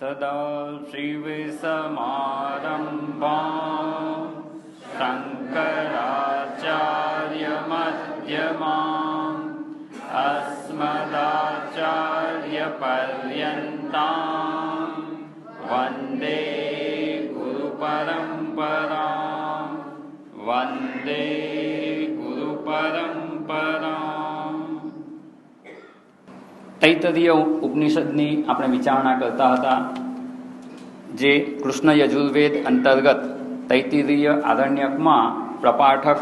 સદાશિવસમારંભાં શંકરાચાર્યમધ્યમાં અસ્મદાચાર્યપર્યન્તાં વંદે ગુરુપરંપરાં વંદે ગુરુપરંપરાં. તૈત્તરીય ઉપનિષદની આપણે વિચારણા કરતા હતા, જે કૃષ્ણ યજુર્વેદ અંતર્ગત તૈત્તરીય આરણ્યકમાં પ્રપાઠક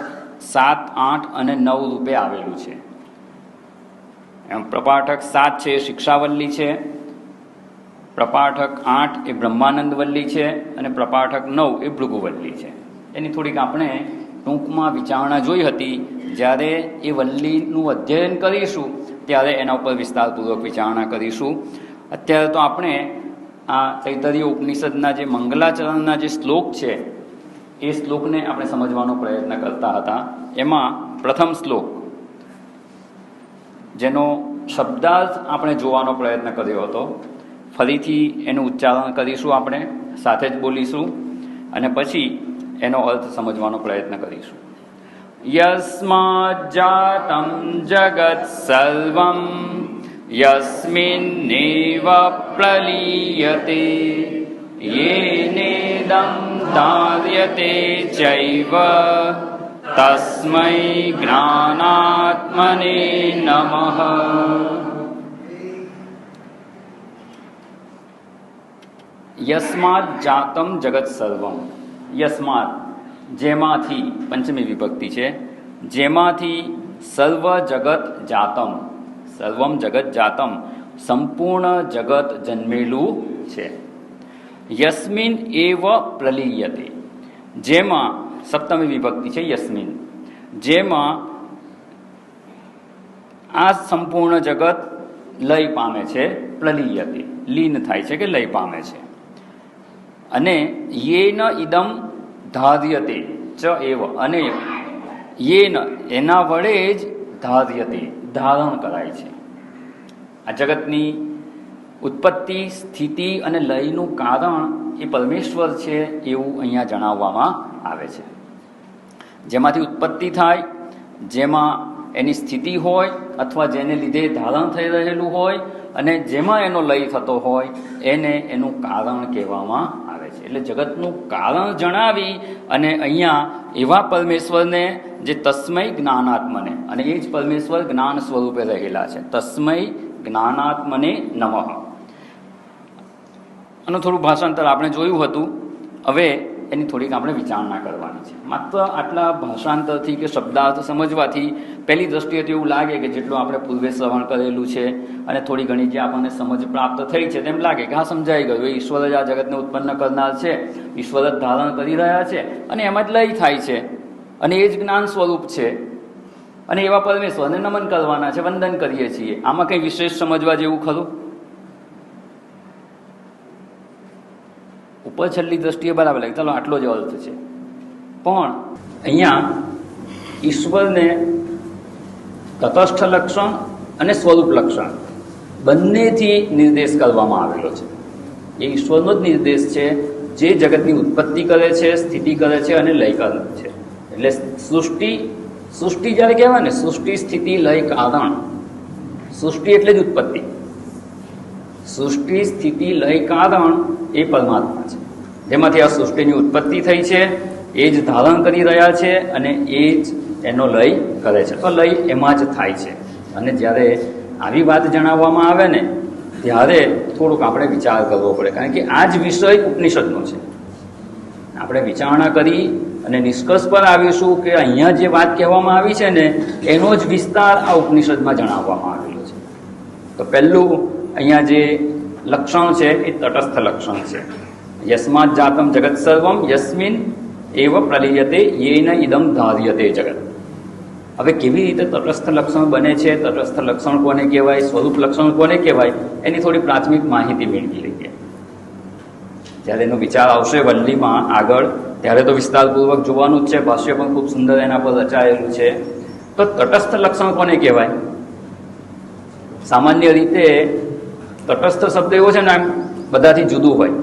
7, 8 અને 9 રૂપે આવેલું છે. એમ પ્રપાઠક 7 છે એ શિક્ષાવલ્લી છે, પ્રપાઠક 8 એ બ્રહ્માનંદવલ્લી છે અને પ્રપાઠક 9 એ ભૃગુવલ્લી છે. એની થોડીક આપણે ટૂંકમાં વિચારણા જોઈ હતી. જ્યારે એ વલ્લીનું અધ્યયન કરીશું ત્યારે એના ઉપર વિસ્તારપૂર્વક વિચારણા કરીશું. અત્યારે તો આપણે આ તૈત્તરીય ઉપનિષદના જે મંગલાચરણના જે શ્લોક છે એ શ્લોકને આપણે સમજવાનો પ્રયત્ન કરતા હતા. એમાં પ્રથમ શ્લોક, જેનો શબ્દાર્થ આપણે જોવાનો પ્રયત્ન કર્યો હતો, ફરીથી એનું ઉચ્ચારણ કરીશું, આપણે સાથે જ બોલીશું અને પછી એનો અર્થ સમજવાનો પ્રયત્ન કરીશું. યસ્માજ્ જાતં જગત સર્વં યસ્મિન્નેવ પ્રલીયતે યેનેદં ધાર્યતે ચૈવ તસ્મૈ જ્ઞાનાત્મને નમઃ. યસ્માત જાતમ જગત સર્વમ. યસ્માત જેમાંથી, પંચમી વિભક્તિ છે, જેમાંથી સર્વ જગત જાતમ, સર્વમ જગત જાતમ, સંપૂર્ણ જગત જન્મેલું છે. યસ્મિન એવ પ્રલીયતે, જેમાં, સપ્તમી વિભક્તિ છે યસ્મિન, જેમાં આ સંપૂર્ણ જગત લય પામે છે, પ્રલીયતે લીન થાય છે કે લય પામે છે. અને યેન ઇદમ ધાર્યતે ચ એવ, અને યેન એના વડે જ ધાર્યતે ધારણ કરાય છે. આ જગતની ઉત્પત્તિ, સ્થિતિ અને લયનું કારણ એ પરમેશ્વર છે એવું અહીંયા જણાવવામાં આવે છે. જેમાંથી ઉત્પત્તિ થાય, જેમાં એની સ્થિતિ હોય અથવા જેને લીધે ધારણ થઈ રહેલું હોય અને જેમાં એનો લય થતો હોય એને એનું કારણ કહેવામાં આવે છે. એટલે જગતનું કારણ જણાવી અને અહીંયા એવા પરમેશ્વરને જે તસ્મૈ જ્ઞાનાત્મને, અને એ જ પરમેશ્વર જ્ઞાન સ્વરૂપે રહેલા છે, તસ્મૈ જ્ઞાનાત્મને નમઃ. આનું થોડું ભાષાંતર આપણે જોયું હતું. હવે એની થોડીક આપણે વિચારણા કરવાની છે. માત્ર આટલા ભાષાંતરથી કે શબ્દાર્થ સમજવાથી પહેલી દ્રષ્ટિએ તો એવું લાગે કે જેટલું આપણે પૂર્વે શ્રવણ કરેલું છે અને થોડી ઘણી જે આપણને સમજ પ્રાપ્ત થઈ છે તેમ લાગે કે હા, સમજાઈ ગયું, એ ઈશ્વર જ આ જગતને ઉત્પન્ન કરનાર છે, ઈશ્વર જ ધારણ કરી રહ્યા છે અને એમાં જ લય થાય છે અને એ જ જ્ઞાન સ્વરૂપ છે અને એવા પરમેશ્વરને નમન કરવાના છે, વંદન કરીએ છીએ. આમાં કંઈ વિશેષ સમજવા જેવું ખરું? ઉપર છેલ્લી દ્રષ્ટિએ બરાબર લાગે, ચાલો આટલો જ અર્થ છે. પણ અહીંયા ઈશ્વરને તટસ્થ લક્ષણ અને સ્વરૂપ લક્ષણ બંનેથી નિર્દેશ કરવામાં આવેલો છે. એ ઈશ્વરનો જ નિર્દેશ છે જે જગતની ઉત્પત્તિ કરે છે, સ્થિતિ કરે છે અને લય કરે છે. એટલે સૃષ્ટિ જ્યારે કહેવાય ને, સૃષ્ટિ, સ્થિતિ, લય, કારણ. સૃષ્ટિ એટલે જ ઉત્પત્તિ. સૃષ્ટિ, સ્થિતિ, લય, કારણ એ પરમાત્મા છે, જેમાંથી આ સૃષ્ટિની ઉત્પત્તિ થઈ છે, એ જ ધારણ કરી રહ્યા છે અને એ જ એનો લય કરે છે. તો લય એમાં જ થાય છે. અને જ્યારે આવી વાત જણાવવામાં આવે ને ત્યારે થોડુંક આપણે વિચાર કરવો પડે, કારણ કે આ જ વિષય ઉપનિષદનો છે. આપણે વિચારણા કરી અને નિષ્કર્ષ પર આવીશું કે અહીંયા જે વાત કહેવામાં આવી છે ને એનો જ વિસ્તાર આ ઉપનિષદમાં જણાવવામાં આવેલો છે. તો પહેલું અહીંયા જે લક્ષણ છે એ તટસ્થ લક્ષણ છે. યસ્માત જાતમ જગત સર્વમ યસ્મિન એવ પ્રલીયતે યેન ઇદમ ધાર્યતે જગત. હવે કેવી રીતે તટસ્થ લક્ષણ બને છે, તટસ્થ લક્ષણ કોને કહેવાય, સ્વરૂપ લક્ષણ કોને કહેવાય, એની થોડી પ્રાથમિક માહિતી મેળવી લઈએ. જ્યારે એનો વિચાર આવશે વલ્લીમાં આગળ ત્યારે તો વિસ્તારપૂર્વક જોવાનું જ છે. ભાષ્ય પણ ખૂબ સુંદર એના પર રચાયેલું છે. તો તટસ્થ લક્ષણ કોને કહેવાય? સામાન્ય રીતે તટસ્થ શબ્દ એવો છે ને, બધાથી જુદું હોય.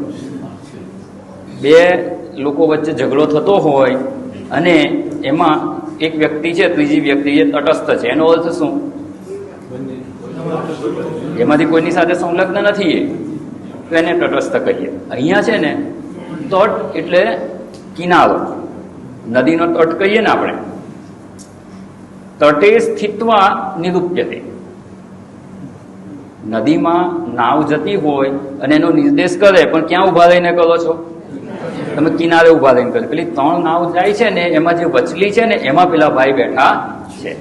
બે લોકો વચ્ચે ઝઘડો થતો હોય અને એમાં એક વ્યક્તિ છે, ત્રીજી વ્યક્તિ એ તટસ્થ છે. એનો અર્થ શું? એમાંથી કોઈની સાથે સંલગ્ન નથી તો એને તટસ્થ કહીએ. અહીંયા છે ને તટ એટલે કિનારો, નદીનો તટ કહીએ ને આપણે. તટે સ્થિત્વા નિરૂપ્યતે. નદીમાં નાવ જતી હોય અને એનો નિર્દેશ કરે, પણ ક્યાં ઉભા રહીને કરો છો? તમે કિનારે ઉભા રહીને કરો. પેલી 3 નાવ જાય છે ને એમાં જે વચલી છે ને એમાં પેલા ભાઈ બેઠા છે.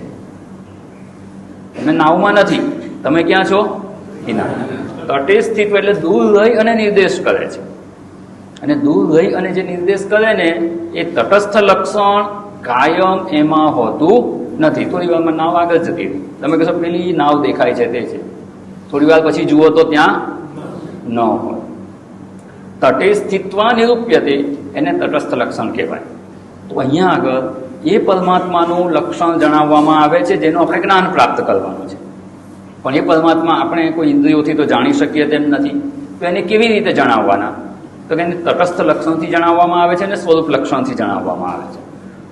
તમે નાવમાં નથી, તમે ક્યાં છો? કિનારે. તટે સ્થિત એટલે દૂર રહી અને નિર્દેશ કરે છે. અને દૂર રહી અને જે નિર્દેશ કરે ને એ તટસ્થ લક્ષણ કાયમ એમાં હોતું નથી. થોડી વારમાં નાવ આગળ જતી રહી, તમે કહેશો પેલી નાવ દેખાય છે તે છે, થોડી વાર પછી જુઓ તો ત્યાં ન હોય. તટે સ્થિત્વા નિરૂપ્યતે એને તટસ્થ લક્ષણ કહેવાય. તો અહીંયા આગળ એ પરમાત્માનું લક્ષણ જણાવવામાં આવે છે જેનું આપણે જ્ઞાન પ્રાપ્ત કરવાનું છે. પણ એ પરમાત્મા આપણે કોઈ ઇન્દ્રિયોથી તો જાણી શકીએ તેમ નથી. તો એને કેવી રીતે જણાવવાના? તો કે એને તટસ્થ લક્ષણથી જણાવવામાં આવે છે અને સ્વરૂપ લક્ષણથી જણાવવામાં આવે છે.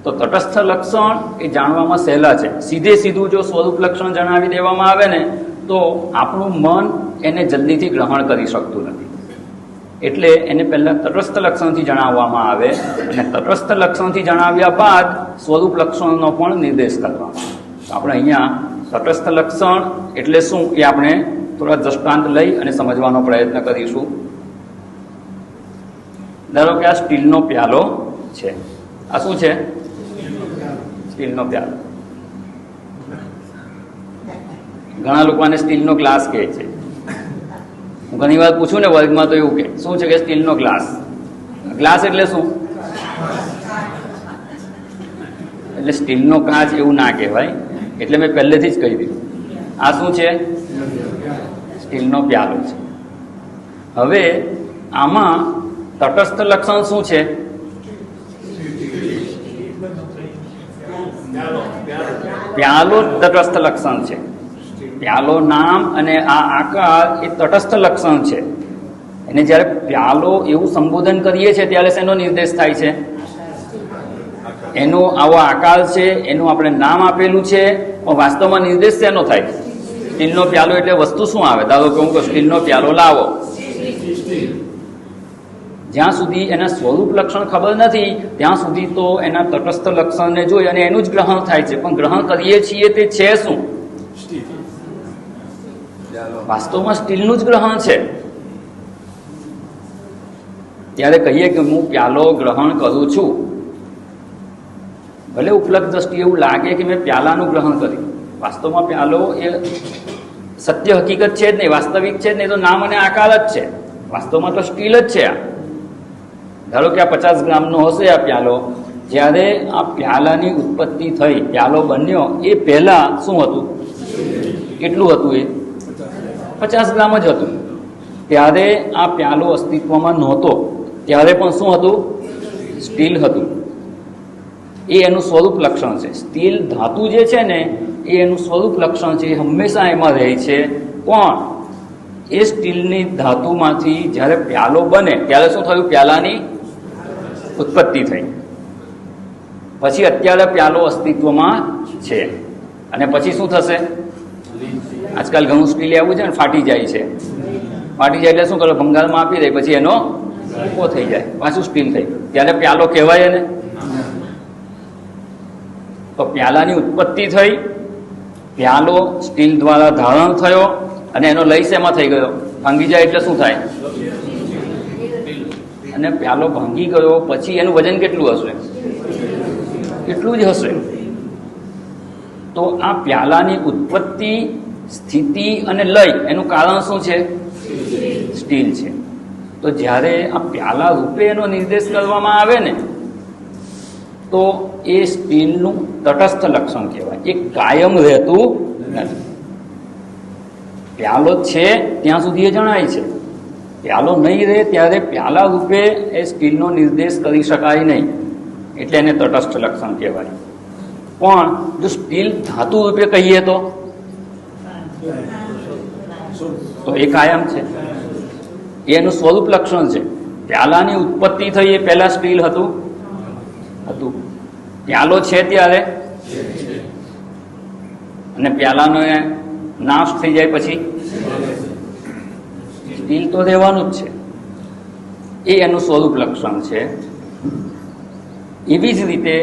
તો તટસ્થ લક્ષણ એ જાણવામાં સહેલા છે. સીધું જો સ્વરૂપ લક્ષણ જણાવી દેવામાં આવે ને તો આપણું મન એને જલ્દીથી ગ્રહણ કરી શકતું નથી. એટલે એને પહેલાં તટસ્થ લક્ષણથી જણાવવામાં આવે અને તટસ્થ લક્ષણથી જણાવ્યા બાદ સ્વરૂપ લક્ષણનો પણ નિર્દેશ કરવામાં આવે. તો આપણે અહીંયા તટસ્થ લક્ષણ એટલે શું એ આપણે થોડા દ્રષ્ટાંત લઈ અને સમજવાનો પ્રયત્ન કરીશું. ધારો કે આ સ્ટીલનો પ્યાલો છે. આ શું છે? સ્ટીલનો પ્યાલો. ઘણા લોકો આને સ્ટીલનો ગ્લાસ કહે છે. હું ઘણી વાર પૂછું ને વર્ગમાં તો એવું કે શું છે કે સ્ટીલનો ગ્લાસ. ગ્લાસ એટલે શું? એટલે સ્ટીલનો કાચ એવું ના કહેવાય. એટલે મેં પહેલેથી જ કહી દીધું. આ શું છે? સ્ટીલનો પ્યાલો છે. હવે આમાં તટસ્થ લક્ષણ શું છે? પ્યાલો તટસ્થ લક્ષણ છે. પ્યાલો નામ અને આ આકાર એ તટસ્થ લક્ષણ છે. એને જ્યારે પ્યાલો એવું સંબોધન કરીએ છીએ ત્યારે શેનો નિર્દેશ થાય છે? એનો આવો આકાર છે, એનું આપણે નામ આપેલું છે, પણ વાસ્તવમાં નિર્દેશ શેનો થાય? સ્ટીલનો પ્યાલો એટલે વસ્તુ શું આવે? ધારો કે હું કહું સ્ટીલનો પ્યાલો લાવો. જ્યાં સુધી એના સ્વરૂપ લક્ષણ ખબર નથી ત્યાં સુધી તો એના તટસ્થ લક્ષણને જોઈ અને એનું જ ગ્રહણ થાય છે. પણ ગ્રહણ કરીએ છીએ તે છે શું? વાસ્તવમાં સ્ટીલનું જ ગ્રહણ છે. ત્યારે કહીએ કે હું પ્યાલો ગ્રહણ કરું છું, ભલે ઉપલબ્ધ દ્રષ્ટિએ એવું લાગે કે મેં પ્યાલાનું ગ્રહણ કર્યું, વાસ્તવમાં પ્યાલો એ સત્ય હકીકત છે જ નહીં, વાસ્તવિક છે જ નહીં, તો નામ અને આકાર જ છે. વાસ્તવમાં તો સ્ટીલ જ છે. ધારો કે આ 50 ગ્રામનો હશે આ પ્યાલો. જ્યારે આ પ્યાલાની ઉત્પત્તિ થઈ, પ્યાલો બન્યો, એ પહેલા શું હતું? કેટલું હતું? એ 50 ગ્રામ જ હતું. ત્યારે આ પ્યાલો અસ્તિત્વમાં નહોતો, ત્યારે પણ શું હતું? સ્ટીલ હતું. એ એનું સ્વરૂપ લક્ષણ છે. સ્ટીલ ધાતુ જે છે ને એ એનું સ્વરૂપ લક્ષણ છે, એ હંમેશા એમાં રહે છે. પણ એ સ્ટીલની ધાતુમાંથી જ્યારે પ્યાલો બને ત્યારે શું થયું? પ્યાલાની ઉત્પત્તિ થઈ. પછી અત્યારે પ્યાલો અસ્તિત્વમાં છે. અને પછી શું થશે? આજકાલ ઘણું સ્ટીલ એવું છે ને ફાટી જાય છે. ફાટી જાય એટલે શું કરો? ભંગારમાં આપી દે, પછી એનો ઉભો થઈ જાય, પાછું સ્ટીલ થઈ. ત્યારે પ્યાલો કહેવાય ને. તો પ્યાલાની ઉત્પત્તિ થઈ, પ્યાલો સ્ટીલ દ્વારા ધારણ થયો અને એનો લય શેમાં થઈ ગયો? ભાંગી જાય એટલે શું થાય? અને પ્યાલો ભાંગી ગયો પછી એનું વજન કેટલું હશે? એટલું જ હશે. તો આ પ્યાલાની ઉત્પત્તિ, સ્થિતિ અને લય એનું કારણ શું છે? સ્ટીલ છે. તો જ્યારે આ પ્યાલા રૂપે એનો નિર્દેશ કરવામાં આવે ને તો એ સ્ટીલનું તટસ્થ લક્ષણ કહેવાય. એ કાયમ રહેતું નથી. પ્યાલો છે ત્યાં સુધી એ જણાય છે. પ્યાલો નહીં રહે ત્યારે પ્યાલા રૂપે એ સ્ટીલનો નિર્દેશ કરી શકાય નહીં. એટલે એને તટસ્થ લક્ષણ કહેવાય. પણ જો સ્ટીલ ધાતુ રૂપે કહીએ તો એ કાયમ છે. એ એનું સ્વરૂપ લક્ષણ છે. પ્યાલાની ઉત્પત્તિ થઈ એ પહેલા સ્ટીલ હતું. પ્યાલો છે ત્યારે, અને પ્યાલાનો નાશ થઈ જાય પછી સ્ટીલ તો રહેવાનું જ છે. એ એનું સ્વરૂપ લક્ષણ છે. એવી જ રીતે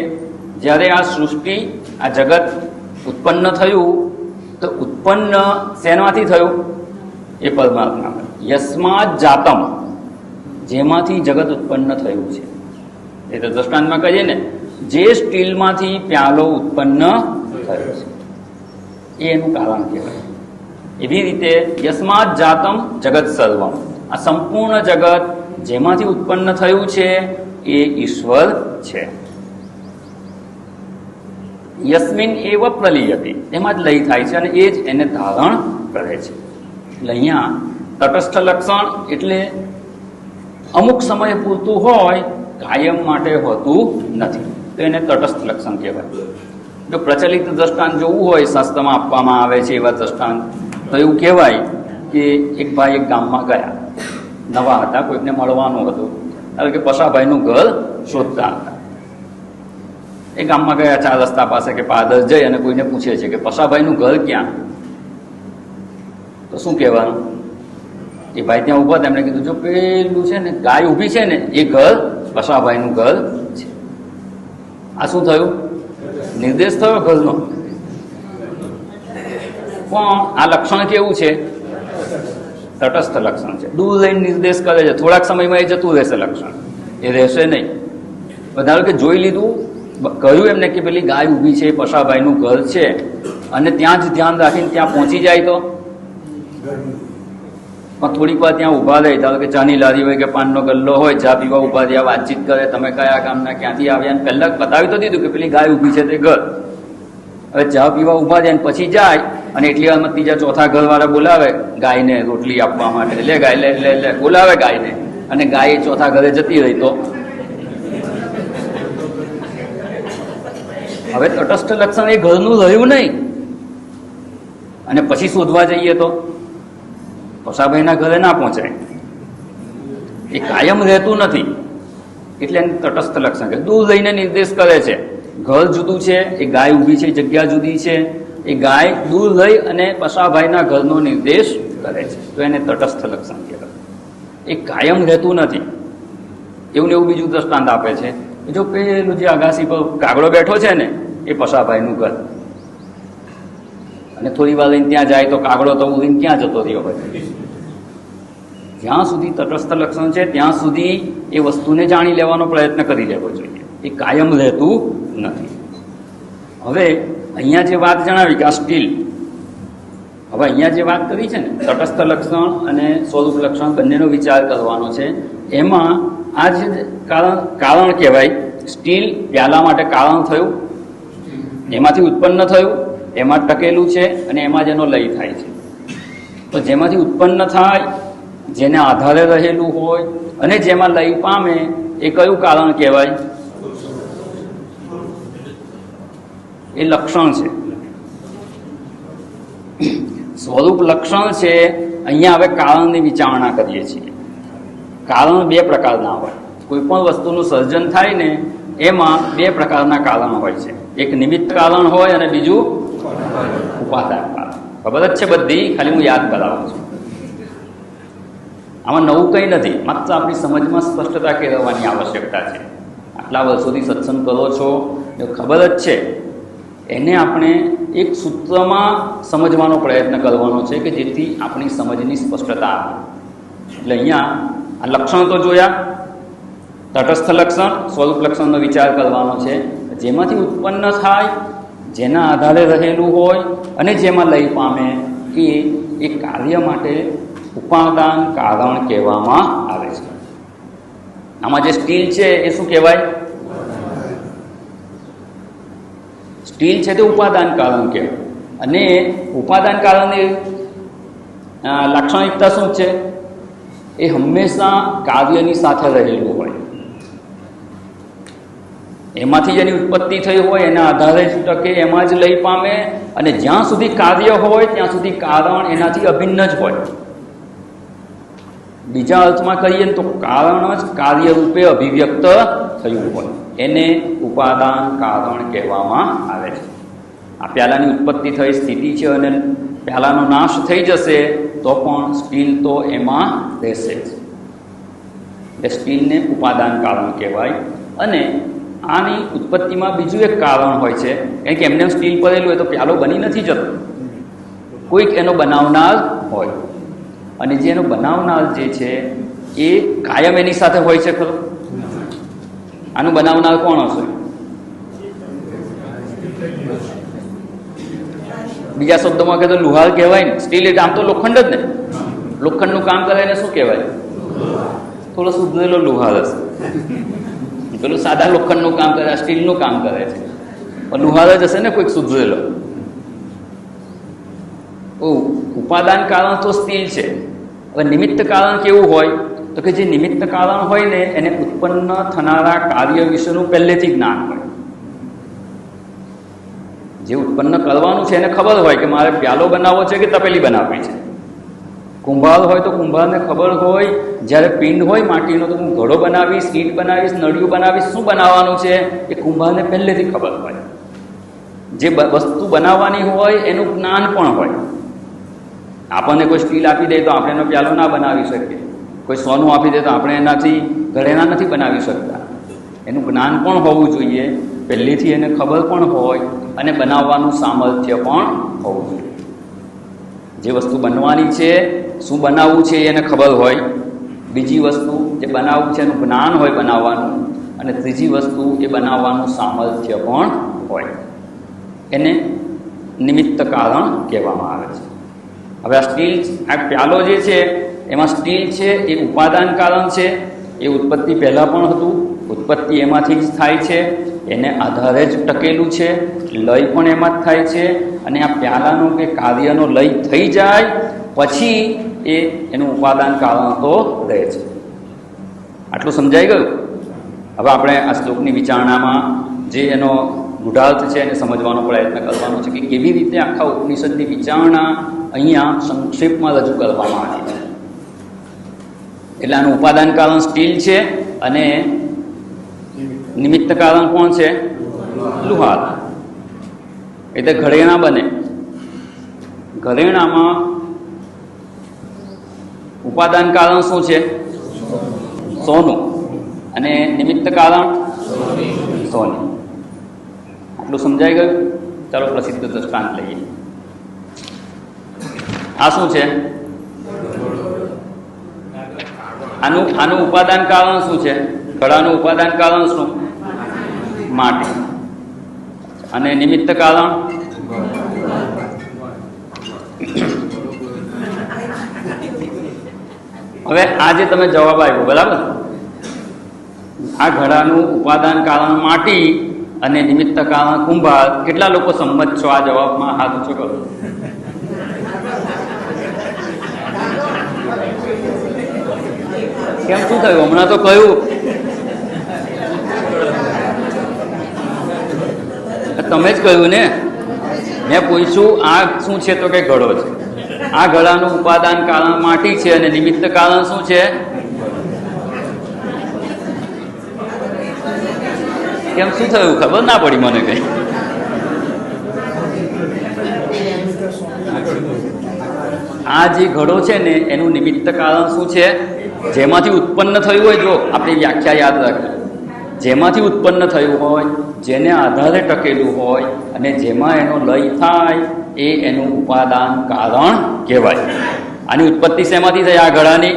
જ્યારે આ સૃષ્ટિ, આ જગત ઉત્પન્ન થયું, તો ઉત્પન્ન શેનાથી થયું? એ પરમાત્મા. યસ્માત જાતમ, જેમાંથી જગત ઉત્પન્ન થયું છે. એ તો દ્રષ્ટાંતમાં કહીએ ને, જે સ્ટીલમાંથી પ્યાલો ઉત્પન્ન થયો છે એ એનું કારણ કહેવાય. એવી રીતે યસ્માત જાતમ જગત સર્વમ, આ સંપૂર્ણ જગત જેમાંથી ઉત્પન્ન થયું છે એ ઈશ્વર છે. યસ્મિન એવ પ્રલીયતે, એમાં જ લય થાય છે અને એ જ એને ધારણ કરે છે. એટલે અહીંયા તટસ્થ લક્ષણ એટલે અમુક સમય પૂરતું હોય, કાયમ માટે હોતું નથી, તો એને તટસ્થ લક્ષણ કહેવાય. જો પ્રચલિત દ્રષ્ટાંત જોવું હોય, શાસ્ત્રમાં આપવામાં આવે છે એવા દ્રષ્ટાંત, તો એવું કહેવાય કે એક ભાઈ એક ગામમાં ગયા, નવા હતા, કોઈકને મળવાનું હતું, કારણ કે પશાભાઈનું ઘર શોધતા હતા. એ ગામમાં ગયા, 4 રસ્તા પાસે કે પાદર જઈ અને કોઈને પૂછે છે કે પશાભાઈનું ઘર ક્યાં? તો શું કહેવાનું? એ ભાઈ ત્યાં ઊભા, તેમણે કીધું જો પેલું છે ને ગાય ઊભી છે ને એ ઘર પશાભાઈનું ઘર છે. આ શું થયું? નિર્દેશ થયો ઘરનો. પણ આ લક્ષણ કેવું છે? તટસ્થ લક્ષણ છે. દૂર લઈને નિર્દેશ કરે છે, થોડાક સમયમાં એ જતું રહેશે લક્ષણ, એ રહેશે નહીં. ધારો કે જોઈ લીધું, કહ્યું એમને કે પેલી ગાય ઊભી છે, પશાભાઈનું ઘર છે, અને ત્યાં જ ધ્યાન રાખીને ત્યાં પહોંચી જાય તો પણ થોડીક વાર ત્યાં ઊભા રહે, ધારો કે ચાની લારી હોય કે પાનનો ગલ્લો હોય, ચા પીવા ઊભા રહ્યા, વાતચીત કરે, તમે કયા ગામના ક્યાંથી આવ્યા, અને પહેલાં બતાવી તો દીધું કે પેલી ગાય ઊભી છે તે ઘર. હવે ચા પીવા ઊભા જાય પછી જાય, અને એટલી વારમાં ત્રીજા ચોથા ઘરવાળા બોલાવે ગાયને રોટલી આપવા માટે, લે ગાય લે લે લે બોલાવે ગાયને, અને ગાય ચોથા ઘરે જતી રહી તો હવે તટસ્થ લક્ષણ એ ઘરનું રહ્યું નહીં. અને પછી શોધવા જઈએ તો પશાભાઈના ઘરે ના પહોંચાય, એ કાયમ રહેતું નથી, એટલે એને તટસ્થ લક્ષણ કહે. દૂર લઈને નિર્દેશ કરે છે. ઘર જુદું છે, એ ગાય ઊભી છે, જગ્યા જુદી છે, એ ગાય દૂર લઈ અને પશાભાઈના ઘરનો નિર્દેશ કરે છે, તો એને તટસ્થ લક્ષણ કહેવાય. એ કાયમ રહેતું નથી. એવું ને એવું બીજું દ્રષ્ટાંત આપે છે, જો પેલું જે અગાસી પર કાગડો બેઠો છે ને એ પશાભાઈનું ઘર, અને થોડી વાર લઈને ત્યાં જાય તો કાગડો તો ઉડીને ક્યાં જતો રહ્યો હોય. જ્યાં સુધી તટસ્થ લક્ષણ છે ત્યાં સુધી એ વસ્તુને જાણી લેવાનો પ્રયત્ન કરી લેવો જોઈએ. એ કાયમ રહેતું નથી. હવે અહીંયા જે વાત જણાવી કે આ સ્ટીલ, હવે અહીંયા જે વાત કરી છે ને તટસ્થ લક્ષણ અને સ્વરૂપ લક્ષણ બંનેનો વિચાર કરવાનો છે. એમાં આ જે કારણ કહેવાય, સ્ટીલ પ્યાલા માટે કારણ થયું, એમાંથી ઉત્પન્ન થયું, એમાં ટકેલું છે, અને એમાં જ એનો લય થાય છે. તો જેમાંથી ઉત્પન્ન થાય, જેને આધારે રહેલું હોય અને જેમાં લય પામે, એ કયું કારણ કહેવાય? એ લક્ષણ છે, સ્વરૂપ લક્ષણ છે. અહીંયા હવે કારણની વિચારણા કરીએ છીએ. કારણ 2 પ્રકારના હોય. કોઈ પણ વસ્તુનું સર્જન થાય ને એમાં 2 પ્રકારના કારણ હોય છે. એક નિમિત્ત કારણ હોય અને બીજું ઉપાદાન કારણ. ખબર જ છે બધી, ખાલી હું યાદ કરાવું છું. આમાં નવું કંઈ નથી, માત્ર આપણી સમજમાં સ્પષ્ટતા કેળવવાની આવશ્યકતા છે. આટલા વર્ષોથી સત્સંગ કરો છો એ ખબર જ છે. એને આપણે એક સૂત્રમાં સમજવાનો પ્રયત્ન કરવાનો છે કે જેથી આપણી સમજની સ્પષ્ટતા આવે. એટલે અહીંયા આ લક્ષણ તો જોયા, તટસ્થ લક્ષણ, સ્વરૂપ લક્ષણનો વિચાર કરવાનો છે. જેમાંથી ઉત્પન્ન થાય, જેના આધારે રહેલું હોય અને જેમાં લય પામે, એ કાર્ય માટે ઉપાદાન કારણ કહેવામાં આવે છે. આમાં જે સ્ટીલ છે એ શું કહેવાય? સ્ટીલ છે તે ઉપાદાન કારણ કહેવાય. અને ઉપાદાન કારણની લાક્ષણિકતા શું છે? એ હંમેશા કાર્યની સાથે રહેલું હોય. એમાંથી જેની ઉત્પત્તિ થઈ હોય એના આધારે જ ટકે, એમાં જ લય પામે, અને જ્યાં સુધી કાર્ય હોય ત્યાં સુધી કારણ એનાથી અભિન્ન જ હોય. બીજા અર્થમાં કહીએ ને તો કારણ જ કાર્ય રૂપે અભિવ્યક્ત થયું હોય એને ઉપાદાન કારણ કહેવામાં આવે છે. આ પ્યાલાની ઉત્પત્તિ થઈ સ્થિતિ છે અને પ્યાલાનો નાશ થઈ જશે તો પણ સ્ટીલ તો એમાં રહેશે જ. એટલે સ્ટીલને ઉપાદાન કારણ કહેવાય. અને આની ઉત્પત્તિમાં બીજું એક કારણ હોય છે, કારણ કે એમને સ્ટીલ પડેલું હોય તો પ્યાલો બની નથી જતો, કોઈક એનો બનાવનાર હોય. અને જે એનો બનાવનાર જે છે એ કાયમ એની સાથે હોય છે ખરો? આનું બનાવનાર કોણ હશે? બીજા શબ્દોમાં કહે તો લુહાર કહેવાય ને. સ્ટીલ એટલે આમ તો લોખંડ જ ને, લોખંડનું કામ કરે ને શું કહેવાય? થોડો સુધરેલો લુહાર હશે. પેલું સાદા લોખંડનું કામ કરે, સ્ટીલનું કામ કરે છે, પણ લુહાર જ હશે ને કોઈક સુધરેલો. ઉપાદાન કારણ તો સ્ટીલ છે. હવે નિમિત્ત કારણ કેવું હોય તો કે જે નિમિત્ત કારણ હોય ને એને ઉત્પન્ન થનારા કાર્ય વિશેનું પહેલેથી જ્ઞાન હોય. જે ઉત્પન્ન કરવાનું છે એને ખબર હોય કે મારે પ્યાલો બનાવવો છે કે તપેલી બનાવવી છે. કુંભાર હોય તો કુંભારને ખબર હોય જ્યારે પિંડ હોય માટીનો તો હું ઘડો બનાવીશ, ઈંટ બનાવીશ, નળિયું બનાવીશ, શું બનાવવાનું છે એ કુંભારને પહેલેથી ખબર હોય. જે વસ્તુ બનાવવાની હોય એનું જ્ઞાન પણ હોય. આપણને કોઈ સ્ટીલ આપી દે તો આપણે એનો પ્યાલો ના બનાવી શકીએ, કોઈ સોનું આપી દે તો આપણે એનાથી ઘરેણા નથી બનાવી શકતા. એનું જ્ઞાન પણ હોવું જોઈએ, પહેલેથી એને ખબર પણ હોય અને બનાવવાનું સામર્થ્ય પણ હોવું જોઈએ. જે વસ્તુ બનવાની છે, શું બનાવવું છે એને ખબર હોય. બીજી વસ્તુ જે બનાવવું છે એનું જ્ઞાન હોય બનાવવાનું. અને ત્રીજી વસ્તુ એ બનાવવાનું સામર્થ્ય પણ હોય. એને નિમિત્ત કારણ કહેવામાં આવે છે. હવે આ સ્ટીલ, આ પ્યાલો જે છે એમાં સ્ટીલ છે એ ઉપાદાન કારણ છે. એ ઉત્પત્તિ પહેલાં પણ હતું, ઉત્પત્તિ એમાંથી જ થાય છે, એને આધારે જ ટકેલું છે, લય પણ એમાં જ થાય છે. અને આ પ્યાલાનો કે કાર્યનો લય થઈ જાય પછી એ એનું ઉપાદાન કારણ તો રહે છે. આટલું સમજાઈ ગયું? હવે આપણે આ શ્લોકની વિચારણામાં જે એનો ગૂઢાર્થ છે એને સમજવાનો પ્રયત્ન કરવાનો છે કે કેવી રીતે આખા ઉપનિષદની વિચારણા અહીંયા સંક્ષેપમાં રજૂ કરવામાં આવી છે. એટલે આનું ઉપાદાન કારણ સ્ટીલ છે અને નિમિત્ત કારણ કોણ છે? લુહાર. એટલે ઘરેણાં બને, ઘરેણામાં ઉપાદાન કારણ શું છે? સોનું. અને નિમિત્ત કારણ સોની. આટલું સમજાઈ ગયું? ચાલો પ્રસિદ્ધ દ્રષ્ટાંત લઈએ. આ શું છે? આનું ઉપાદાન કારણ શું છે? ઘડાનું ઉપાદાન કારણ શું? માટી. અને નિમિત્ત કારણ? હવે આ જે તમે જવાબ આપ્યો બરાબર, આ ઘડાનું ઉપાદાન કારણ માટી અને નિમિત્ત કારણ કુંભાર. કેટલા લોકો સંમત છો આ જવાબમાં? હાથ ઊંચો કરો. કેમ, શું થયું? હમણાં તો કહ્યું. તમે જ કહ્યું ને. મેં પૂછ્યું આ શું છે તો કે ઘડો છે. આ ઘડાનું ઉપાદાન કારણ માટી છે અને નિમિત્ત કારણ શું છે? કેમ, શું થયું? ખબર ના પડી મને કઈ. આ જે ઘડો છે ને એનું નિમિત્ત કારણ શું છે? જેમાંથી ઉત્પન્ન થયું હોય, જો આપણી વ્યાખ્યા યાદ રાખજો, જેમાંથી ઉત્પન્ન થયું હોય, જેને આધારે ટકેલું હોય અને જેમાં એનો લય થાય એ એનું ઉપાદાન કારણ કહેવાય. આની ઉત્પત્તિ શેમાંથી થઈ? આ ઘડાની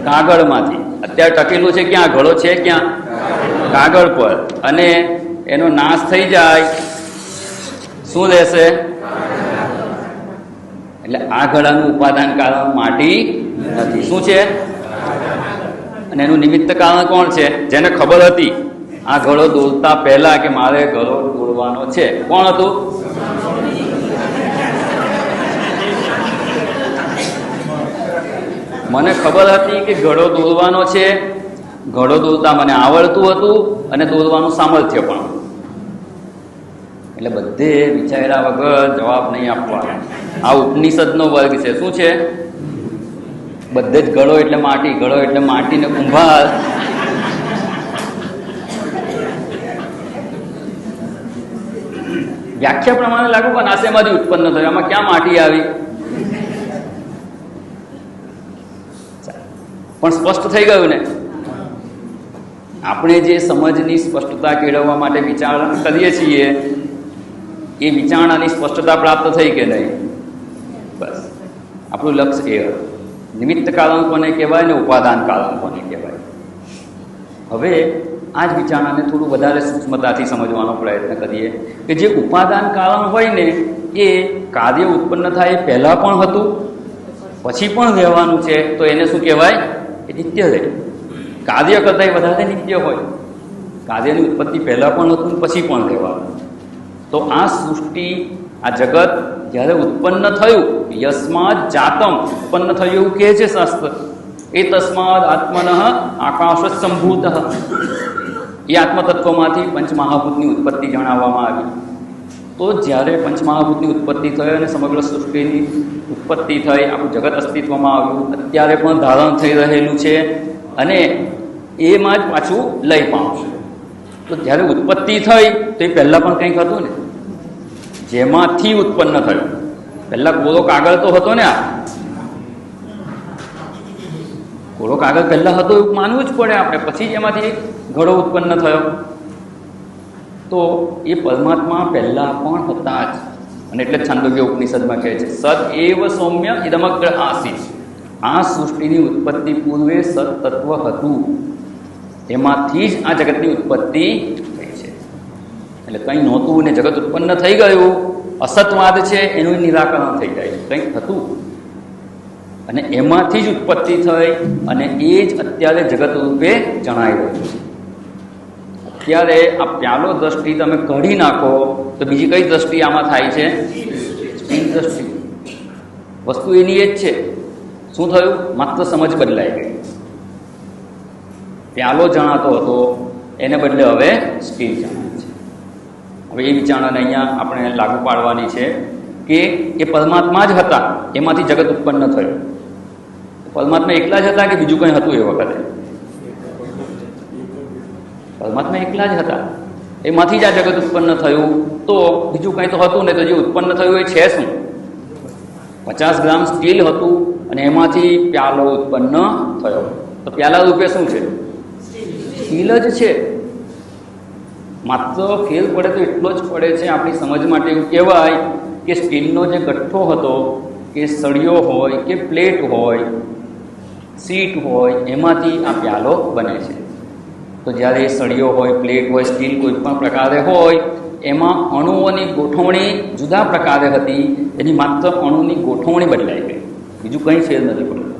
કાગળમાંથી. અત્યારે ટકેલું છે ક્યાં? ઘડો છે ક્યાં? કાગળ પર. અને એનો નાશ થઈ જાય શું રહેશે? એટલે આ ઘડાનું ઉપાદાન કારણ માટી નથી. શું છે? અને એનું નિમિત્ત કારણ કોણ છે? જેને ખબર હતી આ ઘડો દોરતા પહેલા કે મારે ઘડો દોરવાનો છે. કોણ હતું? મને ખબર હતી કે ઘડો દોરવાનો છે, ઘડો દોરતા મને આવડતું હતું અને દોરવાનું સામર્થ્ય પણ. એટલે બધે વિચાર્યા વગર જવાબ નહીં આપવાનો. આ ઉપનિષદનો વર્ગ છે. શું છે? બધે જ ગળો એટલે માટી, ગળો એટલે માટી ને કુંભાર. વ્યાખ્યા પ્રમાણે લાગુ પણ આશેમાંથી ઉત્પન્ન થયું, આમાં ક્યાં માટી આવી? પણ સ્પષ્ટ થઈ ગયું ને. આપણે જે સમજની સ્પષ્ટતા કેળવવા માટે વિચારણા કરીએ છીએ એ વિચારણાની સ્પષ્ટતા પ્રાપ્ત થઈ કે નહીં? બસ આપણું લક્ષ્ય એ હતું. નિમિત્ત કારણ કોને કહેવાય ને ઉપાદાન કારણ કોને કહેવાય? હવે આ જ વિચારણાને થોડું વધારે સૂક્ષ્મતાથી સમજવાનો પ્રયત્ન કરીએ કે જે ઉપાદાન કારણ હોય ને એ કાર્ય ઉત્પન્ન થાય એ પહેલાં પણ હતું, પછી પણ રહેવાનું છે, તો એને શું કહેવાય? એ નિત્ય રહે. કાર્ય કરતાં વધારે નિત્ય હોય. કાર્યની ઉત્પત્તિ પહેલાં પણ હતું, પછી પણ રહેવાનું. તો આ સૃષ્ટિ, આ જગત જ્યારે ઉત્પન્ન થયું, યસ્માદ જાતમ, ઉત્પન્ન થયું એવું કહે છે શાસ્ત્ર. એ તસ્માદ આત્મન આકાશ સંભૂત. એ આત્મતત્વમાંથી પંચમહાભૂતની ઉત્પત્તિ જણાવવામાં આવી. તો જ્યારે પંચમહાભૂતની ઉત્પત્તિ થઈ અને સમગ્ર સૃષ્ટિની ઉત્પત્તિ થઈ, આપણું જગત અસ્તિત્વમાં આવ્યું, અત્યારે પણ ધારણ થઈ રહેલું છે અને એમાં જ પાછું લય પામશે. તો જ્યારે ઉત્પત્તિ થઈ તો એ પહેલાં પણ કંઈક હતું ને, જેમાંથી ઉત્પન્ન થયું. પહેલાં કોરો કાગળ તો હતો ને, આ કોરો કાગળ પહેલાં હતો એવું માનવું જ પડે આપણે. પછી જ એમાંથી એક ઘડો ઉત્પન્ન થયો. તો એ પરમાત્મા પહેલાં પણ હતા જ. અને એટલે છાંદોગ્ય ઉપનિષદમાં કહે છે સત એવ સૌમ્ય ઇદમગ્ર આસીત. આ સૃષ્ટિની ઉત્પત્તિ પૂર્વે સત તત્વ હતું, એમાંથી જ આ જગતની ઉત્પત્તિ થઈ છે. એટલે કંઈ નહોતું ને જગત ઉત્પન્ન થઈ ગયું, અસતવાદ છે એનું નિરાકરણ થઈ જાય. કંઈક હતું અને એમાંથી જ ઉત્પત્તિ થઈ અને એ જ અત્યારે જગત રૂપે જણાઈ રહ્યું છે. અત્યારે આ પ્યાલો દ્રષ્ટિ તમે કાઢી નાખો તો બીજી કઈ દ્રષ્ટિ આમાં થાય છે? સ્થિર દ્રષ્ટિ. વસ્તુ એની એ જ છે. શું થયું? માત્ર સમજ બદલાઈ ગઈ. પ્યાલો જણાતો હતો એને બદલે હવે સ્ટીલ જણાય છે. હવે એ વિચારણાને અહીંયા આપણે લાગુ પાડવાની છે કે એ પરમાત્મા જ હતા, એમાંથી જગત ઉત્પન્ન થયું. પરમાત્મા એકલા જ હતા કે બીજું કંઈ હતું? એ વખતે પરમાત્મા એકલા જ હતા, એમાંથી જ આ જગત ઉત્પન્ન થયું. તો બીજું કંઈ તો હતું ને, તો જે ઉત્પન્ન થયું એ છે શું? 50 ગ્રામ સ્ટીલ હતું અને એમાંથી પ્યાલો ઉત્પન્ન થયો. તો પ્યાલા રૂપે શું છે? સ્ટીલ જ છે. માત્ર ફેર પડે તો એટલો જ પડે છે આપણી સમજ માટે. એવું કહેવાય કે સ્ટીલનો જે ગઠ્ઠો હતો, કે સળિયો હોય કે પ્લેટ હોય, સીટ હોય, એમાંથી આ પ્યાલો બને છે. તો જ્યારે એ સળિયો હોય, પ્લેટ હોય, સ્ટીલ કોઈ પણ પ્રકારે હોય, એમાં અણુઓની ગોઠવણી જુદા પ્રકારે હતી. એની માત્ર અણુની ગોઠવણી બદલાઈ ગઈ, બીજું કંઈ ફેર નથી પડતું.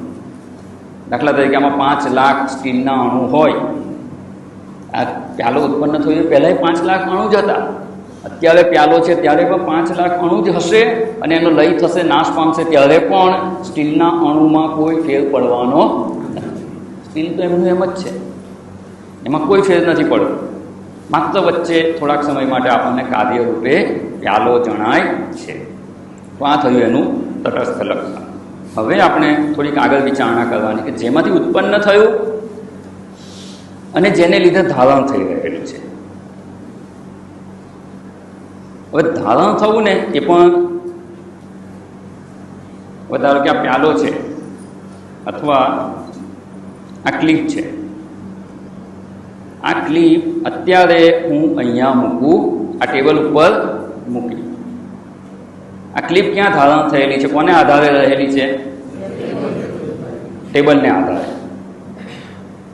દાખલા તરીકે આમાં 5 લાખ સ્ટીલના અણુ હોય. આ પ્યાલો ઉત્પન્ન થયો પહેલાં 5 લાખ અણુ જ હતા. અત્યારે પ્યાલો છે ત્યારે પણ 5 લાખ અણુ જ હશે અને એનો લય થશે, નાશ પામશે, ત્યારે પણ સ્ટીલના અણુમાં કોઈ ફેર પડવાનો નથી. સ્ટીલ તો એમનું એમ જ છે, એમાં કોઈ ફેર નથી પડતો. માત્ર વચ્ચે થોડાક સમય માટે આપણને કાર્ય રૂપે પ્યાલો જણાય છે. તો આ થયું એનું તટસ્થ લક્ષણ. હવે આપણે થોડીક આગળ વિચારણા કરવાની કે જેમાંથી ઉત્પન્ન થયું અને જેને લીધે ધારણ થઈ રહેલું છે. હવે ધારણ થવું ને એ પણ વધારો કે આ પ્યાલો છે અથવા આ ક્લિપ છે. આ ક્લિપ અત્યારે હું અહીંયા મૂકું, આ ટેબલ ઉપર મૂકી. આ ક્લિપ ક્યાં ધારણ થયેલી છે? કોને આધારે રહેલી છે? ટેબલને આધારે.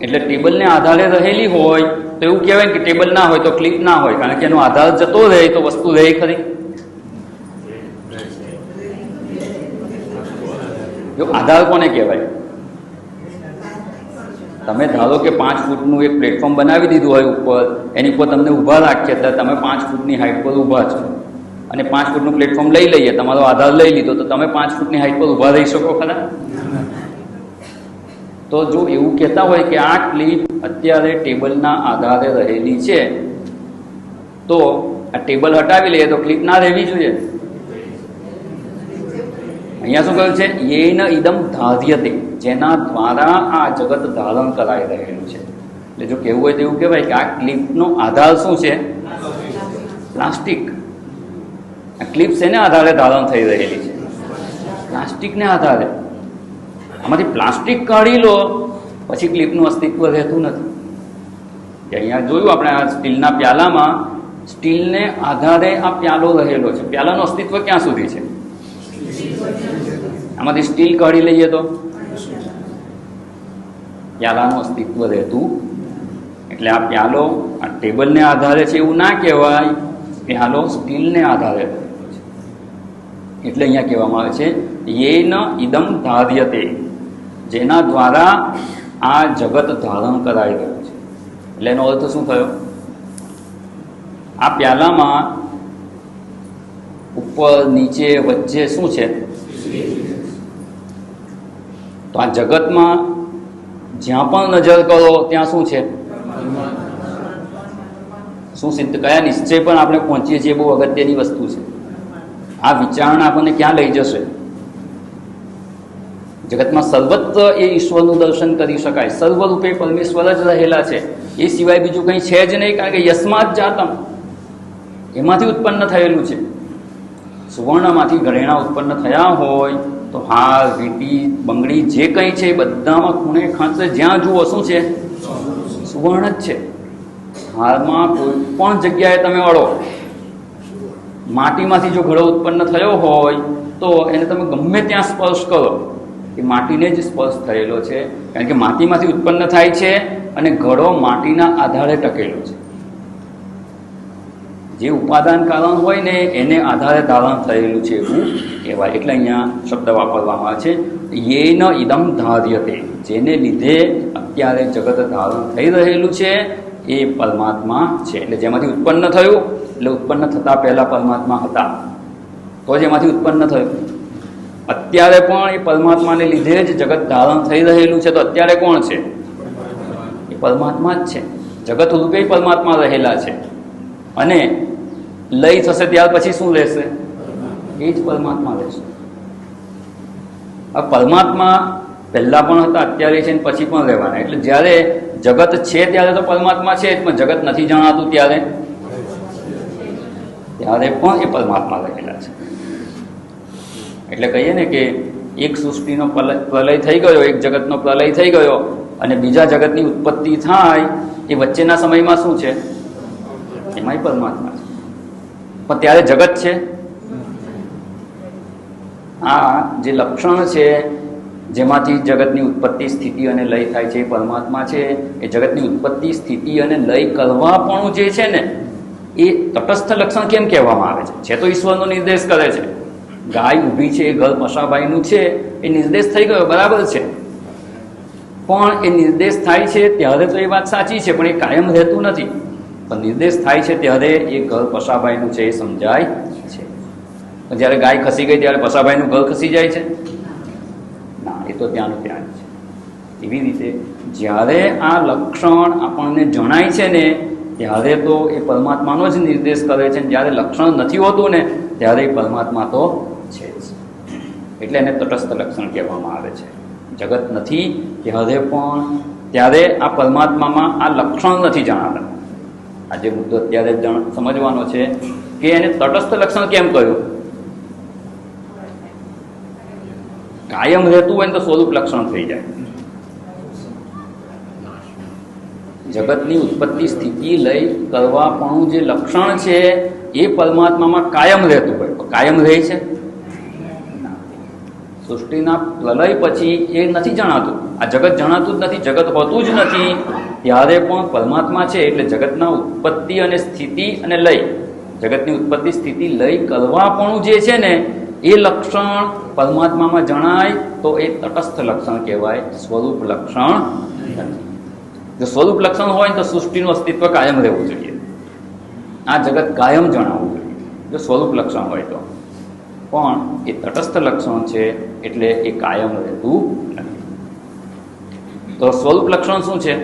એટલે ટેબલને આધારે રહેલી હોય તો એવું કહેવાય કે ટેબલ ના હોય તો ક્લિપ ના હોય, કારણ કે એનો આધાર જતો રહે તો વસ્તુ રહે ખરી. જો આધાર કોને કહેવાય? તમે ધારો કે 5 ફૂટનું એક પ્લેટફોર્મ બનાવી દીધું હોય ઉપર, એની ઉપર તમને ઊભા રાખીએ ત્યારે તમે 5 ફૂટની હાઈટ પર ઊભા છો અને 5 ફૂટનું પ્લેટફોર્મ લઈ લઈએ, તમારો આધાર લઈ લીધો, તો તમે 5 ફૂટની હાઈટ પર ઊભા રહી શકો ખરા? તો જો એવું કહેતા હોય કે આ ક્લિપ અત્યારે ટેબલના આધારે રહેલી છે, તો આ ટેબલ હટાવી લઈએ તો ક્લિપ ના રહેવી જોઈએ. અહીંયા શું કહ્યું છે? યેન ઇદમ ધાર્યતે, જેના દ્વારા આ જગત ધારણ કરાઈ રહેલું છે. એટલે જો કહેવું હોય તો એવું કહેવાય કે આ ક્લિપનો આધાર શું છે? પ્લાસ્ટિક. આ ક્લિપ શેને આધારે ધારણ થઈ રહેલી છે? પ્લાસ્ટિકને આધારે. આમાંથી પ્લાસ્ટિક કાઢી લો પછી ક્લિપનું અસ્તિત્વ રહેતું નથી. અહીંયા જોયું આપણે આ સ્ટીલના પ્યાલામાં, સ્ટીલને આધારે આ પ્યાલો રહેલો છે. પ્યાલાનું અસ્તિત્વ ક્યાં સુધી છે? આમાંથી સ્ટીલ કાઢી લઈએ તો પ્યાલાનું અસ્તિત્વ રહેતું. એટલે આ પ્યાલો આ ટેબલને આધારે છે એવું ના કહેવાય, પ્યાલો સ્ટીલને આધારે રહેલો છે. એટલે અહીંયા કહેવામાં આવે છે યેન ઇદમ ધાર્યતે, જેના દ્વારા આ જગત ધારણ કરાઈ રહ્યું છે. એટલે એનો અર્થ શું થયો? આ પ્યાલામાં ઉપર નીચે વચ્ચે શું છે? તો આ જગતમાં જ્યાં પણ નજર કરો ત્યાં શું છે? શું સિદ્ધ કયા નિશ્ચય પણ આપણે પહોંચીએ છીએ? બહુ અગત્યની વસ્તુ છે. આ વિચારણા આપણને ક્યાં લઈ જશે? જગતમાં સર્વત્ર એ ઈશ્વરનું દર્શન કરી શકાય. સર્વરૂપે પરમેશ્વર જ રહેલા છે, એ સિવાય બીજું કંઈ છે જ નહીં. કારણ કે યસ્માત જાતમ, એમાંથી ઉત્પન્ન થયેલું છે. સુવર્ણમાંથી ઘરેણા ઉત્પન્ન થયા હોય તો હાર, વીંટી, બંગડી જે કંઈ છે એ બધામાં ખૂણે ખાંચે જ્યાં જુઓ શું છે? સુવર્ણ જ છે. હારમાં કોઈ પણ જગ્યાએ તમે અડો, માટીમાંથી જો ઘડો ઉત્પન્ન થયો હોય તો એને તમે ગમે ત્યાં સ્પર્શ કરો, એ માટીને જ સ્પર્શ થયેલો છે. કારણ કે માટીમાંથી ઉત્પન્ન થાય છે અને ઘડો માટીના આધારે ટકેલો છે. જે ઉપાદાન કારણ હોય ને એને આધારે ધારણ થયેલું છે એવું કહેવાય. એટલે અહીંયા શબ્દ વાપરવામાં આવે છે યેન ઇદમ ધાર્યતે, જેને લીધે અત્યારે જગત ધારણ થઈ રહેલું છે એ પરમાત્મા છે. એટલે જેમાંથી ઉત્પન્ન થયું, એટલે ઉત્પન્ન થતાં પહેલાં પરમાત્મા હતા તો જ એમાંથી ઉત્પન્ન થયું. અત્યારે પણ એ પરમાત્માને લીધે જ જગત ધારણ થઈ રહેલું છે. તો અત્યારે કોણ છે? એ પરમાત્મા જ છે. જગત રૂપે પરમાત્મા રહેલા છે. અને લય થશે ત્યાર પછી શું રહેશે? એ જ પરમાત્મા રહેશે. આ પરમાત્મા પહેલાં પણ હતા, અત્યારે છે, પછી પણ રહેવાના. એટલે જ્યારે જગત છે ત્યારે તો પરમાત્મા છે જ, પણ જગત નથી જણાતું ત્યારે પણ એ પરમાત્મા રહેલા છે. એટલે કહીએ ને કે એક સૃષ્ટિનો પ્રલય થઈ ગયો, એક જગતનો પ્રલય થઈ ગયો અને બીજા જગતની ઉત્પત્તિ થાય, એ વચ્ચેના સમયમાં શું છે? એમાંય પરમાત્મા છે. પણ ત્યારે જગત છે. આ જે લક્ષણ છે જેમાંથી જગતની ઉત્પત્તિ, સ્થિતિ અને લય થાય છે એ પરમાત્મા છે. એ જગતની ઉત્પત્તિ, સ્થિતિ અને લય કરવા પણ જે છે ને એ તટસ્થ લક્ષણ કેમ કહેવામાં આવે છે? તો ઈશ્વરનો નિર્દેશ કરે છે. ગાય ઊભી છે, ઘર પશાભાઈનું છે, એ નિર્દેશ થઈ ગયો, બરાબર છે. પણ એ નિર્દેશ થાય છે ત્યારે તો એ વાત સાચી છે, પણ એ કાયમ રહેતું નથી. પણ નિર્દેશ થાય છે ત્યારે એ ઘર પશાભાઈનું છે એ સમજાય છે. પણ જ્યારે ગાય ખસી ગઈ ત્યારે પશાભાઈનું ઘર ખસી જાય છે? ના, એ તો ત્યાંનું ત્યાં છે. એવી રીતે જ્યારે આ લક્ષણ આપણને જણાય છે ને ત્યારે તો એ પરમાત્માનો જ નિર્દેશ કરે છે. જ્યારે લક્ષણ નથી હોતું ને ત્યારે એ પરમાત્મા તો છે જ. એટલે એને તટસ્થ લક્ષણ કહેવામાં આવે છે. જગત નથી ત્યારે આ પરમાત્મામાં આ લક્ષણ નથી જણાતા. આજે મુદ્દો અત્યારે સમજવાનો છે કે એને તટસ્થ લક્ષણ કેમ કહ્યું? કાયમ રહેતું હોય ને તો સ્વરૂપ લક્ષણ થઈ જાય. જગતની ઉત્પત્તિ, સ્થિતિ, લય કરવા પણ જે લક્ષણ છે એ પરમાત્મામાં કાયમ રહેતું હોય. કાયમ રહે છે? સૃષ્ટિના પ્રલય પછી એ નથી જણાતું. આ જગત જણાતું જ નથી, જગત હોતું જ નથી. ત્યારે પણ પરમાત્મા છે. એટલે જગતના ઉત્પત્તિ અને સ્થિતિ અને લય, જગતની ઉત્પત્તિ, સ્થિતિ, લય કરવા પણ જે છે ને એ લક્ષણ પરમાત્મામાં જણાય તો એ તટસ્થ લક્ષણ કહેવાય, સ્વરૂપ લક્ષણ નથી. જો સ્વરૂપ લક્ષણ હોય ને તો સૃષ્ટિનું અસ્તિત્વ કાયમ રહેવું જોઈએ. આ જગત કાયમ જણાવવું જોઈએ જો સ્વરૂપ લક્ષણ હોય તો. પણ એ તટસ્થ લક્ષણ છે એટલે એ કાયમ રહેતું નથી. તો સ્વરૂપ લક્ષણ શું છે?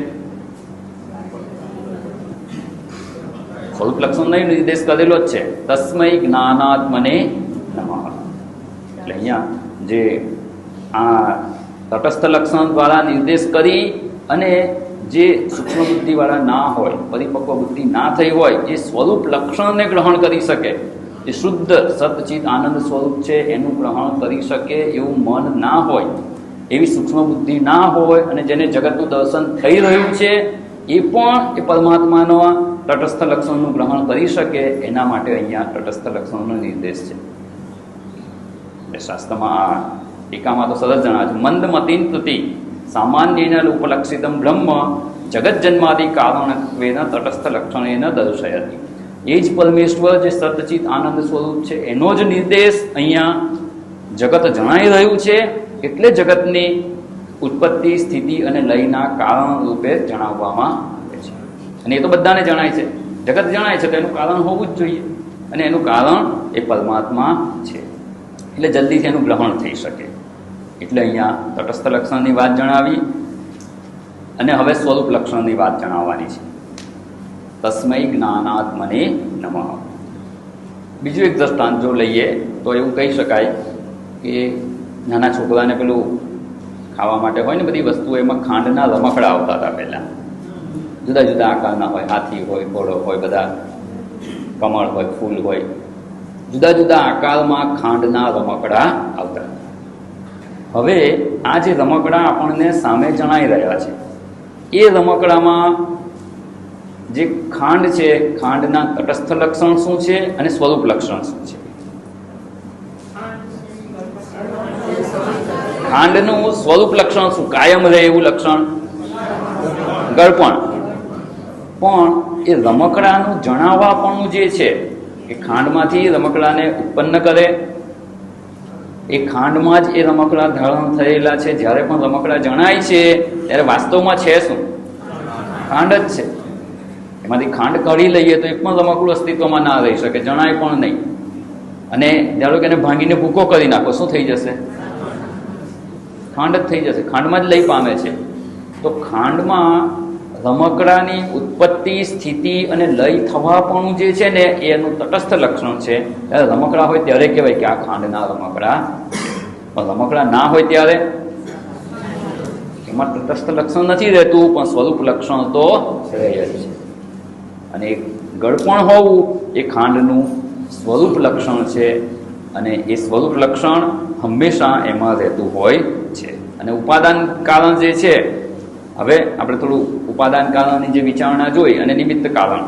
સ્વરૂપ લક્ષણનો નિર્દેશ કરેલો જ છે, તસ્મૈ જ્ઞાનાત્મને નમઃ. એટલે અહીંયા જે આ તટસ્થ લક્ષણ દ્વારા નિર્દેશ કરી અને જે સૂક્ષ્મ બુદ્ધિવાળા ના હોય, પરિપક્વ બુદ્ધિ ના થઈ હોય, એ સ્વરૂપ લક્ષણને ગ્રહણ કરી શકે, જે શુદ્ધ સતચિત આનંદ સ્વરૂપ છે એનું ગ્રહણ કરી શકે એવું મન ના હોય, એવી સૂક્ષ્મ બુદ્ધિ ના હોય, અને જેને જગતનું દર્શન થઈ રહ્યું છે એ પણ એ પરમાત્માનો તટસ્થ લક્ષણનું ગ્રહણ કરી શકે, એના માટે અહીંયા તટસ્થ લક્ષણનો નિર્દેશ છે. એટલે શાસ્ત્રમાં આ ટીકામાં તો સરસ જણાવે છે, મંદ મતિન પ્રતિ સામાન્યેન ઉપલક્ષિતમ બ્રહ્મ જગત જન્માદિ કારણત્વેન તટસ્થ લક્ષણેન દર્શયતિ. એ જ પરમેશ્વર જે સતચિત આનંદ સ્વરૂપ છે એનો જ નિર્દેશ અહીંયા જગત જણાઈ રહ્યું છે, એટલે જગતની ઉત્પત્તિ, સ્થિતિ અને લયના કારણ રૂપે જણાવવામાં આવે છે. અને એ તો બધાને જણાય છે, જગત જણાય છે તો એનું કારણ હોવું જ જોઈએ, અને એનું કારણ એ પરમાત્મા છે, એટલે જલ્દીથી એનું ગ્રહણ થઈ શકે. એટલે અહીંયા તટસ્થ લક્ષણની વાત જણાવી, અને હવે સ્વરૂપ લક્ષણની વાત જણાવવાની છે. તસ્મૈ જ્ઞાનાત્મને નમઃ. બીજું એક દ્રષ્ટાંત જો લઈએ તો એવું કહી શકાય કે નાના છોકરાને પેલું ખાવા માટે હોય ને બધી વસ્તુઓ, એમાં ખાંડના રમકડા આવતા હતા પહેલાં, જુદા જુદા આકારના હોય, હાથી હોય, ઘોડો હોય, બધા કમળ હોય, ફૂલ હોય, જુદા જુદા આકારમાં ખાંડના રમકડા આવતા. હવે આ જે રમકડા આપણને સામે જણાઈ રહ્યા છે, એ રમકડામાં જે ખાંડ છે, ખાંડના તટસ્થ લક્ષણ શું છે અને સ્વરૂપ લક્ષણ શું છે? ખાંડનું સ્વરૂપ લક્ષણ શું? કાયમ રહે એવું લક્ષણ ગળપણ. પણ એ રમકડાનું જણાવવાપણું જે છે એ ખાંડમાંથી રમકડાને ઉત્પન્ન કરે, એ ખાંડમાં જ એ રમકડા ધારણ થયેલા છે. જ્યારે પણ રમકડા જણાય છે ત્યારે વાસ્તવમાં છે શું? ખાંડ જ છે. એમાંથી ખાંડ કાઢી લઈએ તો એક પણ રમકડું અસ્તિત્વમાં ના રહી શકે, જણાય પણ નહીં. અને ધારો કે એને ભાંગીને ભૂકો કરી નાખો, શું થઈ જશે? ખાંડ જ થઈ જશે, ખાંડમાં જ લઈ પામે છે. તો ખાંડમાં રમકડાની ઉત્પત્તિ, સ્થિતિ અને લય થવાપણું જે છે ને એનું તટસ્થ લક્ષણ છે. ત્યારે રમકડા હોય ત્યારે કહેવાય કે આ ખાંડના રમકડા છે. પણ રમકડા ના હોય ત્યારે એમાં તટસ્થ લક્ષણ નથી રહેતું, પણ સ્વરૂપ લક્ષણ તો રહે જ છે. અને ગળપણ હોવું એ ખાંડનું સ્વરૂપ લક્ષણ છે, અને એ સ્વરૂપ લક્ષણ હંમેશા એમાં રહેતું હોય છે. અને ઉપાદાન કારણ જે છે, હવે આપણે થોડું ઉપાદાન કારણની જે વિચારણા જોઈ, અને નિમિત્ત કારણ.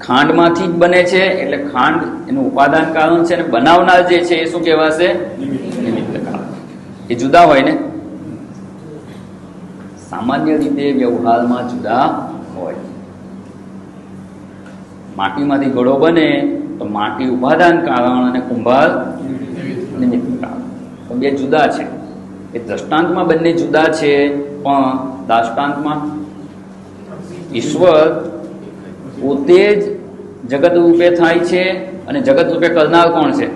ખાંડમાંથી જ બને છે એટલે ખાંડ એનું ઉપાદાન કારણ છે, અને બનાવનાર જે છે એ શું કહેવાશે? નિમિત્ત કારણ. એ જુદા હોય ને, સામાન્ય રીતે વ્યવહારમાં જુદા હોય. માટીમાંથી ઘડો બને તો માટી ઉપાદાન કારણ અને કુંભાર નિમિત્ત કારણ. તો બે જુદા છે. એ દ્રષ્ટાંતમાં બંને જુદા છે, પણ દાષ્ટાંતમાં ઈશ્વર પોતે જ જગત રૂપે થાય છે, અને જગત રૂપે કરનાર કોણ છે?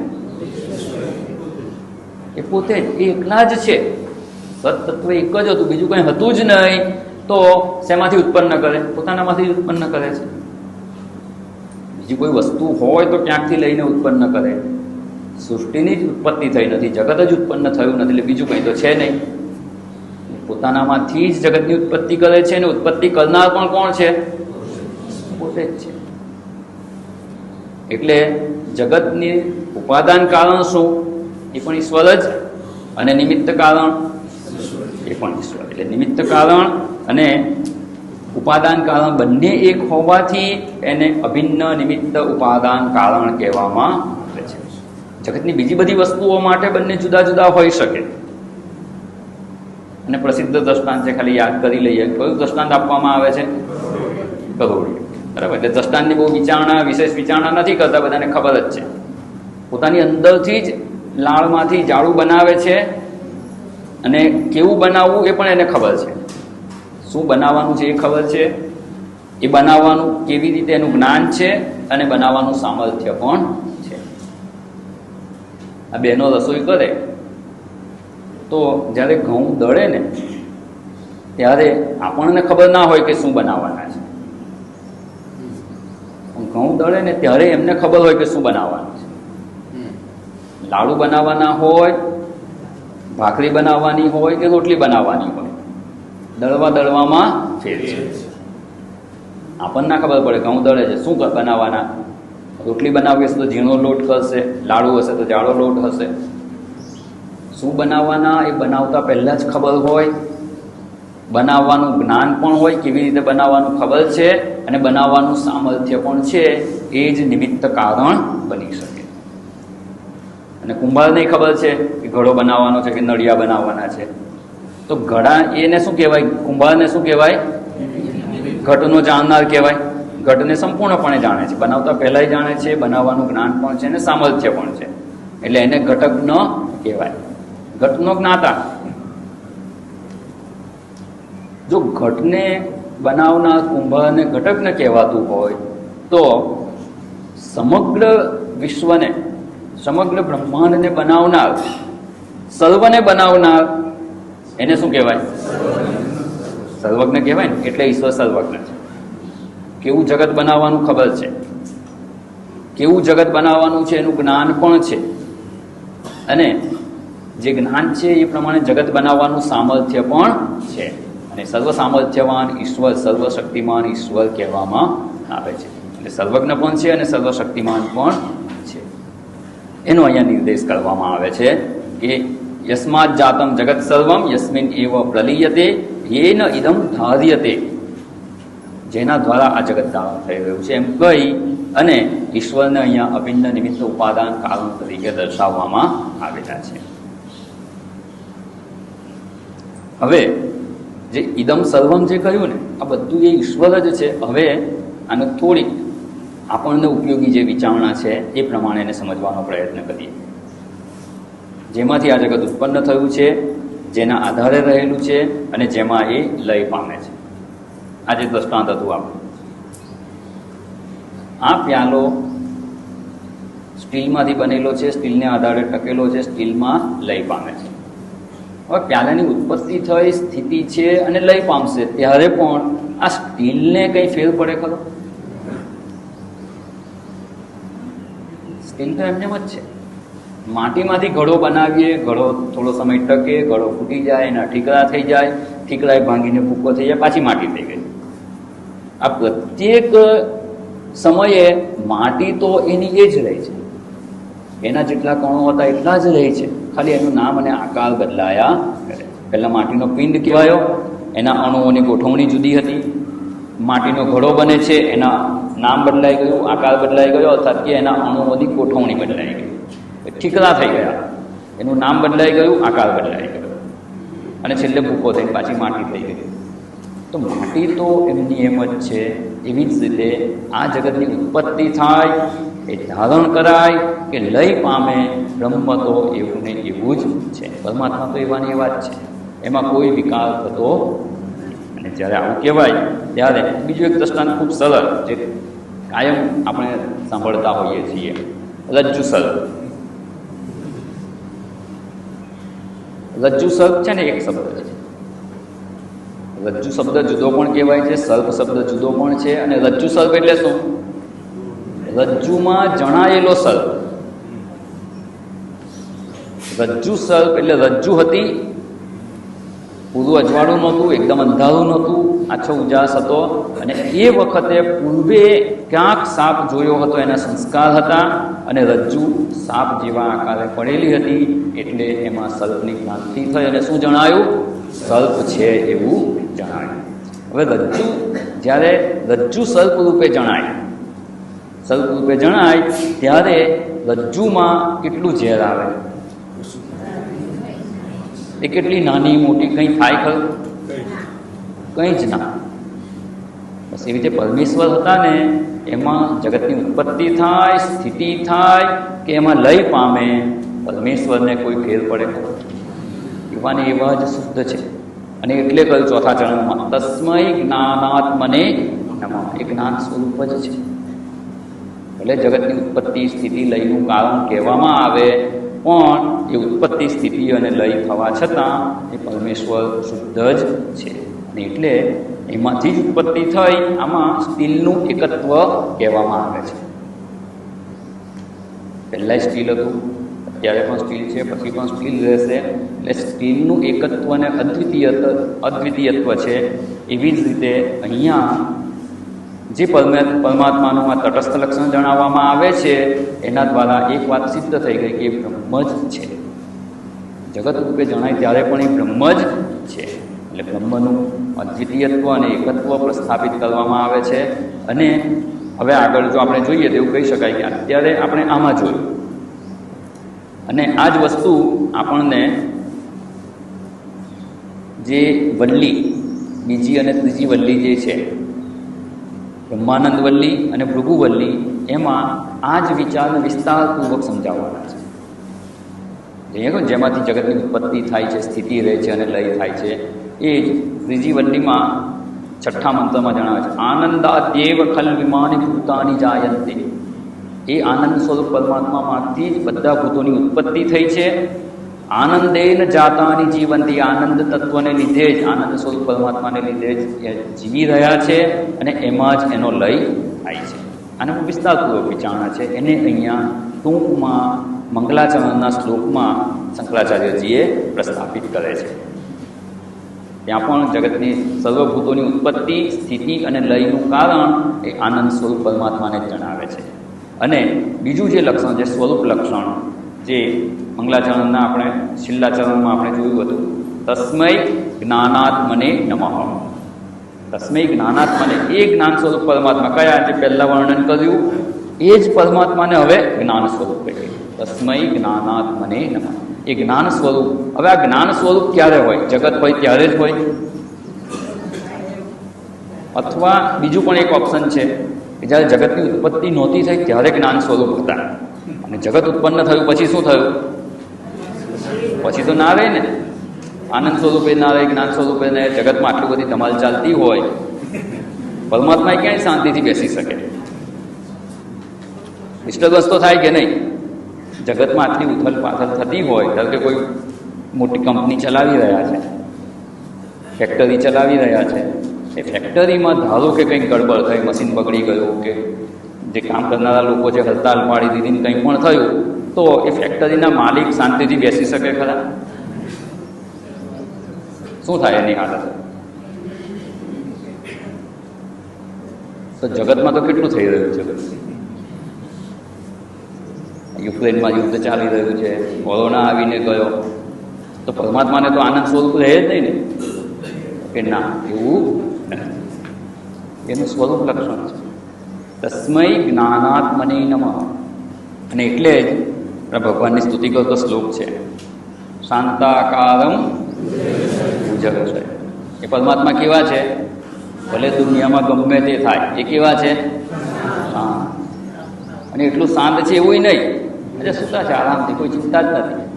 એ પોતે જ, એ એકલા જ છે. સત્તત્વ એક જ હતું, બીજું કંઈ હતું જ નહીં. તો શેમાંથી ઉત્પન્ન કરે? પોતાનામાંથી ઉત્પન્ન કરે છે. બીજી કોઈ વસ્તુ હોય તો ક્યાંકથી લઈને ઉત્પન્ન કરે. સૃષ્ટિની જ ઉત્પત્તિ થઈ નથી, જગત જ ઉત્પન્ન થયું નથી, એટલે બીજું કંઈ તો છે નહીં. પોતાનામાંથી જ જગતની ઉત્પત્તિ કરે છે, અને ઉત્પત્તિ કરનાર પણ કોણ છે? પોતે જ છે. એટલે જગતની ઉપાદાન કારણ શું? એ પણ ઈશ્વર જ, અને નિમિત્ત કારણ એ પણ ઈશ્વર. એટલે નિમિત્ત કારણ અને ઉપાદાન કારણ બંને એક હોવાથી એને અભિન્ન નિમિત્ત ઉપાદાન કારણ કહેવામાં આવે છે. જગતની બીજી બધી વસ્તુઓ માટે બંને જુદા જુદા હોઈ શકે. અને પ્રસિદ્ધ દ્રષ્ટાંત છે, ખાલી યાદ કરી લઈએ. કયું દ્રષ્ટાંત આપવામાં આવે છે? કરોડિયું. બરાબર. એટલે દ્રષ્ટાંતની બહુ વિચારણા, વિશેષ વિચારણા નથી કરતા, બધાને ખબર જ છે. પોતાની અંદરથી જ લાળમાંથી જાળું બનાવે છે, અને કેવું બનાવવું એ પણ એને ખબર છે. શું બનાવવાનું છે એ ખબર છે, એ બનાવવાનું કેવી રીતે એનું જ્ઞાન છે, અને બનાવવાનું સામર્થ્ય પણ છે. આ બહેનો રસોઈ કરે તો જ્યારે ઘઉં દળે ને ત્યારે આપણને ખબર ના હોય કે શું બનાવવાના છે. ઘઉં દળે ને ત્યારે એમને ખબર હોય કે શું બનાવવાનું છે. લાડુ બનાવવાના હોય, ભાખરી બનાવવાની હોય કે રોટલી બનાવવાની હોય, દળવામાં ફેર છે. આપણને ના ખબર પડે ઘઉં દળે છે, શું બનાવવાના? રોટલી બનાવવી હશે તો ઝીણો લોટ કરશે, લાડુ હશે તો જાડો લોટ હશે. શું બનાવવાના એ બનાવતા પહેલાં જ ખબર હોય, બનાવવાનું જ્ઞાન પણ હોય, કેવી રીતે બનાવવાનું ખબર છે, અને બનાવવાનું સામર્થ્ય પણ છે. એ જ નિમિત્ત કારણ બની શકે. અને કુંભારને ખબર છે કે ઘડો બનાવવાનો છે કે નળિયા બનાવવાના છે, તો ઘડા એને શું કહેવાય? કુંભારને શું કહેવાય? ઘટનો જાણનાર કહેવાય. ઘટને સંપૂર્ણપણે જાણે છે, બનાવતા પહેલાંય જાણે છે, બનાવવાનું જ્ઞાન પણ છે અને સામર્થ્ય પણ છે, એટલે એને ઘટક ન કહેવાય, ઘટનો જ્ઞાતા. જો ઘટને બનાવનાર કુંભારને ઘટક ન કહેવાતું હોય તો સમગ્ર વિશ્વને, સમગ્ર બ્રહ્માંડને બનાવનાર, સર્વને બનાવનાર એને શું કહેવાય? સર્વજ્ઞ કહેવાય ને. એટલે ઈશ્વર સર્વજ્ઞ છે. કેવું જગત બનાવવાનું ખબર છે, કેવું જગત બનાવવાનું છે એનું જ્ઞાન પણ છે, અને જે જ્ઞાન છે એ પ્રમાણે જગત બનાવવાનું સામર્થ્ય પણ છે. અને સર્વ સામર્થ્યવાન ઈશ્વર, સર્વશક્તિમાન ઈશ્વર કહેવામાં આવે છે. એટલે સર્વજ્ઞ પણ છે અને સર્વશક્તિમાન પણ છે. એનો અહીંયા નિર્દેશ કરવામાં આવે છે કે યસ્માત જાતમ જગત સર્વમ યસ્મિન એવ પ્રલીયતે યેન ઇદમ ધાર્યતે, જેના દ્વારા આ જગત ધારણ થઈ રહ્યું છે એમ કહી અને ઈશ્વરને અહીંયા અભિન્ન નિમિત્ત ઉપાદાન કારણ તરીકે દર્શાવવામાં આવેલા છે. હવે જે ઇદમ સર્વમ જે કહ્યું ને, આ બધું એ ઈશ્વર જ છે. હવે આને થોડીક આપણને ઉપયોગી જે વિચારણા છે એ પ્રમાણે એને સમજવાનો પ્રયત્ન કરીએ. જેમાંથી આ જગત ઉત્પન્ન થયું છે, જેના આધારે રહેલું છે અને જેમાં એ લય પામે છે. આ જે દ્રષ્ટાંત હતું આપણું, આ પ્યાલો સ્ટીલમાંથી બનેલો છે, સ્ટીલને આધારે ટકેલો છે, સ્ટીલમાં લય પામે છે. હવે પ્યાલાની ઉત્પત્તિ થઈ, સ્થિતિ છે અને લય પામશે, ત્યારે પણ આ સ્ટીલને કંઈ ફેર પડે ખરો? સ્ટીલ તો એમને જ છે. માટીમાંથી ઘડો બનાવીએ, ઘડો થોડો સમય ટકે, ઘડો ફૂટી જાય, એના ઠીકરા થઈ જાય, ઠીકરાએ ભાંગીને ભૂકો થઈ જાય, પાછી માટી થઈ ગઈ. આ પ્રત્યેક સમયે માટી તો એની એ જ રહે છે, એના જેટલા કણો હતા એટલા જ રહે છે, ખાલી એનું નામ અને આકાર બદલાયા કરે. પહેલાં માટીનો પિંડ કહેવાયો, એના અણુઓની ગોઠવણી જુદી હતી. માટીનો ઘડો બને છે, એના નામ બદલાઈ ગયું, આકાર બદલાઈ ગયો, અર્થાત કે એના અણુઓની ગોઠવણી બદલાઈ ગઈ, ઠીકરા થઈ ગયા, એનું નામ બદલાઈ ગયું, આકાર બદલાઈ ગયો, અને છેલ્લે ભૂકો થઈને પાછી માટી થઈ ગઈ. તો માટી તો એમની એમ જ છે. એવી જ રીતે આ જગતની ઉત્પત્તિ થાય, એ ધારણ કરાય કે લય પામે, બ્રહ્મ તો એવું ને એવું જ છે. પરમાત્મા તો એવાની એવા જ છે, એમાં કોઈ વિકાર થતો. અને જ્યારે આવું કહેવાય ત્યારે બીજું એક દ્રષ્ટાંત ખૂબ સરળ, જે કાયમ આપણે સાંભળતા હોઈએ છીએ, રજ્જુ સર્પ. રજ્જુ સર્પ છે ને એક શબ્દ છે. રજ્જુ શબ્દ જુદો પણ કહેવાય છે, સર્પ શબ્દ જુદો પણ છે. અને રજ્જુ સર્પ એટલે શું? રજ્જુમાં જણાયેલો સર્પ. રજ્જુ સર્પ એટલે રજ્જુ હતી, પૂરું અજવાળું નહોતું, એકદમ અંધારું નહોતું, આછો ઉજાસ હતો, અને એ વખતે પૂર્વે ક્યાંક સાપ જોયો હતો, એના સંસ્કાર હતા, અને રજ્જુ સાપ જેવા આકારે પડેલી હતી, એટલે એમાં સર્પની ક્રાંતિ થઈ અને શું જણાયું? સર્પ છે એવું જણાયું. હવે રજ્જુ, જ્યારે રજ્જુ સર્પ રૂપે જણાય, સર્પ રૂપે જણાય ત્યારે રજ્જુમાં કેટલું ઝેર આવે? એ કેટલી નાની મોટી, કંઈ થાય ખરું? કંઈ જ ના. બસ એવી રીતે પરમેશ્વર હતા ને, એમાં જગતની ઉત્પત્તિ થાય, સ્થિતિ થાય કે એમાં લય પામે, પરમેશ્વરને કોઈ ફેર પડે ખરો? એવાને એવા જ શુદ્ધ છે. અને એટલે કહ્યું ચોથા ચરણમાં, તસ્મૈ જ્ઞાનાત્મને નમઃ. એ જ્ઞાન સ્વરૂપ જ છે. એટલે જગતની ઉત્પત્તિ, સ્થિતિ, લયનું કારણ કહેવામાં આવે, પણ એ ઉત્પત્તિ, સ્થિતિ અને લય થવા છતાં એ પરમેશ્વર શુદ્ધ જ છે. અને એટલે એમાંથી જ ઉત્પત્તિ થઈ, આમાં સ્ટીલનું એકત્વ કહેવામાં આવે છે. પહેલાંય સ્ટીલ હતું, અત્યારે પણ સ્ટીલ છે, પછી પણ સ્ટીલ રહેશે. એટલે સ્ટીલનું એકત્વ અને અદ્વિતીયત્વ છે. એવી જ રીતે અહીંયા જે પરમાત્માનું આ તટસ્થ લક્ષણ જણાવવામાં આવે છે એના દ્વારા એક વાત સિદ્ધ થઈ ગઈ કે એ બ્રહ્મ જ છે. જગત રૂપે જણાય ત્યારે પણ એ બ્રહ્મ જ છે. એટલે બ્રહ્મનું અદ્વિતીયત્વ અને એકત્વ પ્રસ્થાપિત કરવામાં આવે છે. અને હવે આગળ જો આપણે જોઈએ તો એવું કહી શકાય કે અત્યારે આપણે આમાં જોયું અને આ જ વસ્તુ આપણને જે વલ્લી બીજી અને ત્રીજી વલ્લી જે છે, બ્રહ્માનંદ વલ્લી અને ભૃગુવલ્લી, એમાં આ જ વિચારને વિસ્તારપૂર્વક સમજાવવાના છે. જેમાંથી જગતની ઉત્પત્તિ થાય છે, સ્થિતિ રહે છે અને લય થાય છે. એ જ ત્રીજી વલ્લીમાં 6ઠ્ઠા મંત્રમાં જણાવે છે, આનંદાદ્યેવ ખલ વિમાની ભૂતાની જાયંતે. એ આનંદ સ્વરૂપ પરમાત્મામાંથી જ બધા ભૂતોની ઉત્પત્તિ થઈ છે. આનંદેન જાતાની જીવંતી, આનંદ તત્વને લીધે જ, આનંદ સ્વરૂપ પરમાત્માને લીધે જ એ જીવી રહ્યા છે અને એમાં જ એનો લય થાય છે. આને વિસ્તારપૂર્વક વિચારણા છે. એને અહીંયા ટૂંકમાં મંગલાચરણના શ્લોકમાં શંકરાચાર્યજીએ પ્રસ્થાપિત કરે છે. ત્યાં પણ જગતની સર્વભૂતોની ઉત્પત્તિ, સ્થિતિ અને લયનું કારણ એ આનંદ સ્વરૂપ પરમાત્માને જ જણાવે છે. અને બીજું જે લક્ષણ છે સ્વરૂપ લક્ષણ, જે મંગલાચરણના આપણે છેલ્લા ચરણમાં આપણે જોયું હતું, તસ્મૈ જ્ઞાનાત્મને નમઃ. તસ્મૈ જ્ઞાનાત્મને, એ જ્ઞાન સ્વરૂપ પરમાત્મા કયા જે પહેલાં વર્ણન કર્યું એ જ પરમાત્માને હવે જ્ઞાન સ્વરૂપ કહીએ. તસ્મૈ જ્ઞાનાત્મને નમઃ. એ જ્ઞાન સ્વરૂપ. હવે આ જ્ઞાન સ્વરૂપ ક્યારે હોય? જગત હોય ત્યારે જ હોય, અથવા બીજું પણ એક ઓપ્શન છે કે જ્યારે જગતની ઉત્પત્તિ નહોતી થઈ ત્યારે જ્ઞાન સ્વરૂપ હતા, અને જગત ઉત્પન્ન થયું પછી શું થયું? પછી તો ના રહે ને, આનંદ સ્વરૂપે ના રહે, જ્ઞાન સ્વરૂપે ને. જગતમાં આટલી બધી ધમાલ ચાલતી હોય, પરમાત્મા ક્યાંય શાંતિથી બેસી શકે? ડિસ્ટર્બન્સ તો થાય કે નહીં? જગતમાં આટલી ઉથલ પાથલ થતી હોય, ધારો કે કોઈ મોટી કંપની ચલાવી રહ્યા છે, ફેક્ટરી ચલાવી રહ્યા છે, એ ફેક્ટરીમાં ધારો કે કંઈક ગડબડ થઈ, મશીન બગડી ગયું, કે જે કામ કરનારા લોકો છે હડતાલ પાડી દીધી, કંઈ પણ થયું, તો એ ફેક્ટરીના માલિક શાંતિથી બેસી શકે ખરા? શું થાય એની હાલત? તો જગતમાં તો કેટલું થઈ રહ્યું છે. યુક્રેનમાં યુદ્ધ ચાલી રહ્યું છે, કોરોના આવીને ગયો, તો પરમાત્માને તો આનંદ સ્વરૂપ રહે જ નહીં ને, કે ના, એવું નથી. એનું સ્વરૂપ લક્ષણ છે. તસ્મૈ જ્ઞાનાત્મને નમઃ. અને એટલે જ ભગવાનની સ્તુતિ કરતો શ્લોક છે, શાંતાકારમ પૂજક છે. એ પરમાત્મા કેવા છે? ભલે દુનિયામાં ગમે તે થાય, એ કેવા છે? શાંત. અને એટલું શાંત છે એવું નહીં, એટલે સુતા છે આરામથી, કોઈ ચિંતા જ નથી.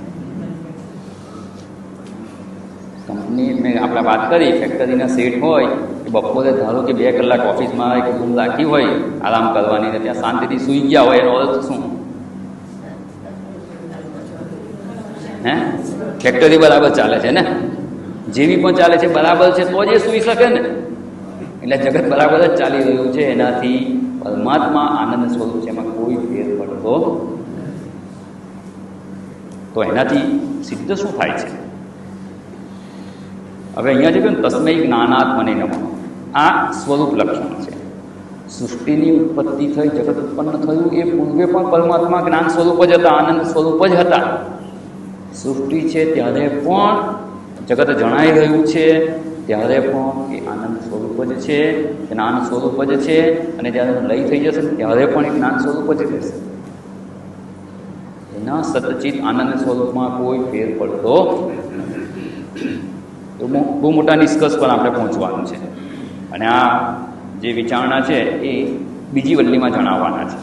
કંપની મેં આપણે વાત કરી, ફેક્ટરીના સેટ હોય કે બપોરે ધારો કે 2 કલાક ઓફિસમાં એક રૂમ રાખી હોય આરામ કરવાની, ને ત્યાં શાંતિથી સૂઈ ગયા હોય, એનો અર્થ શું? હે? ફેક્ટરી બરાબર ચાલે છે ને, જેવી પણ ચાલે છે બરાબર છે તો જ એ સૂઈ શકે ને. એટલે જગત બરાબર જ ચાલી રહ્યું છે, એનાથી પરમાત્મા આનંદ સ્વરૂપ છે, એમાં કોઈ ફેર પડતો. તો એનાથી સિદ્ધ શું થાય છે? હવે અહીંયા જે કહ્યું તસ્મૈ જ્ઞાનાત્મને નમઃ, આ સ્વરૂપ લક્ષણ છે. સૃષ્ટિની ઉત્પત્તિ થઈ, જગત ઉત્પન્ન થયું, એ પૂર્વે પણ પરમાત્મા જ્ઞાન સ્વરૂપ જ હતા, આનંદ સ્વરૂપ જ હતા. સૃષ્ટિ છે ત્યારે પણ જગત જણાઈ રહ્યું છે ત્યારે પણ એ આનંદ સ્વરૂપ જ છે, જ્ઞાન સ્વરૂપ જ છે. અને જ્યારે લય થઈ જશે ત્યારે પણ એ જ્ઞાન સ્વરૂપ જ રહેશે. એના સતચિત આનંદ સ્વરૂપમાં કોઈ ફેર પડતો. તો બહુ મોટા નિષ્કર્ષ પર આપણે પહોંચવાનું છે. અને આ જે વિચારણા છે એ બીજી વલ્લીમાં જણાવવાના છે.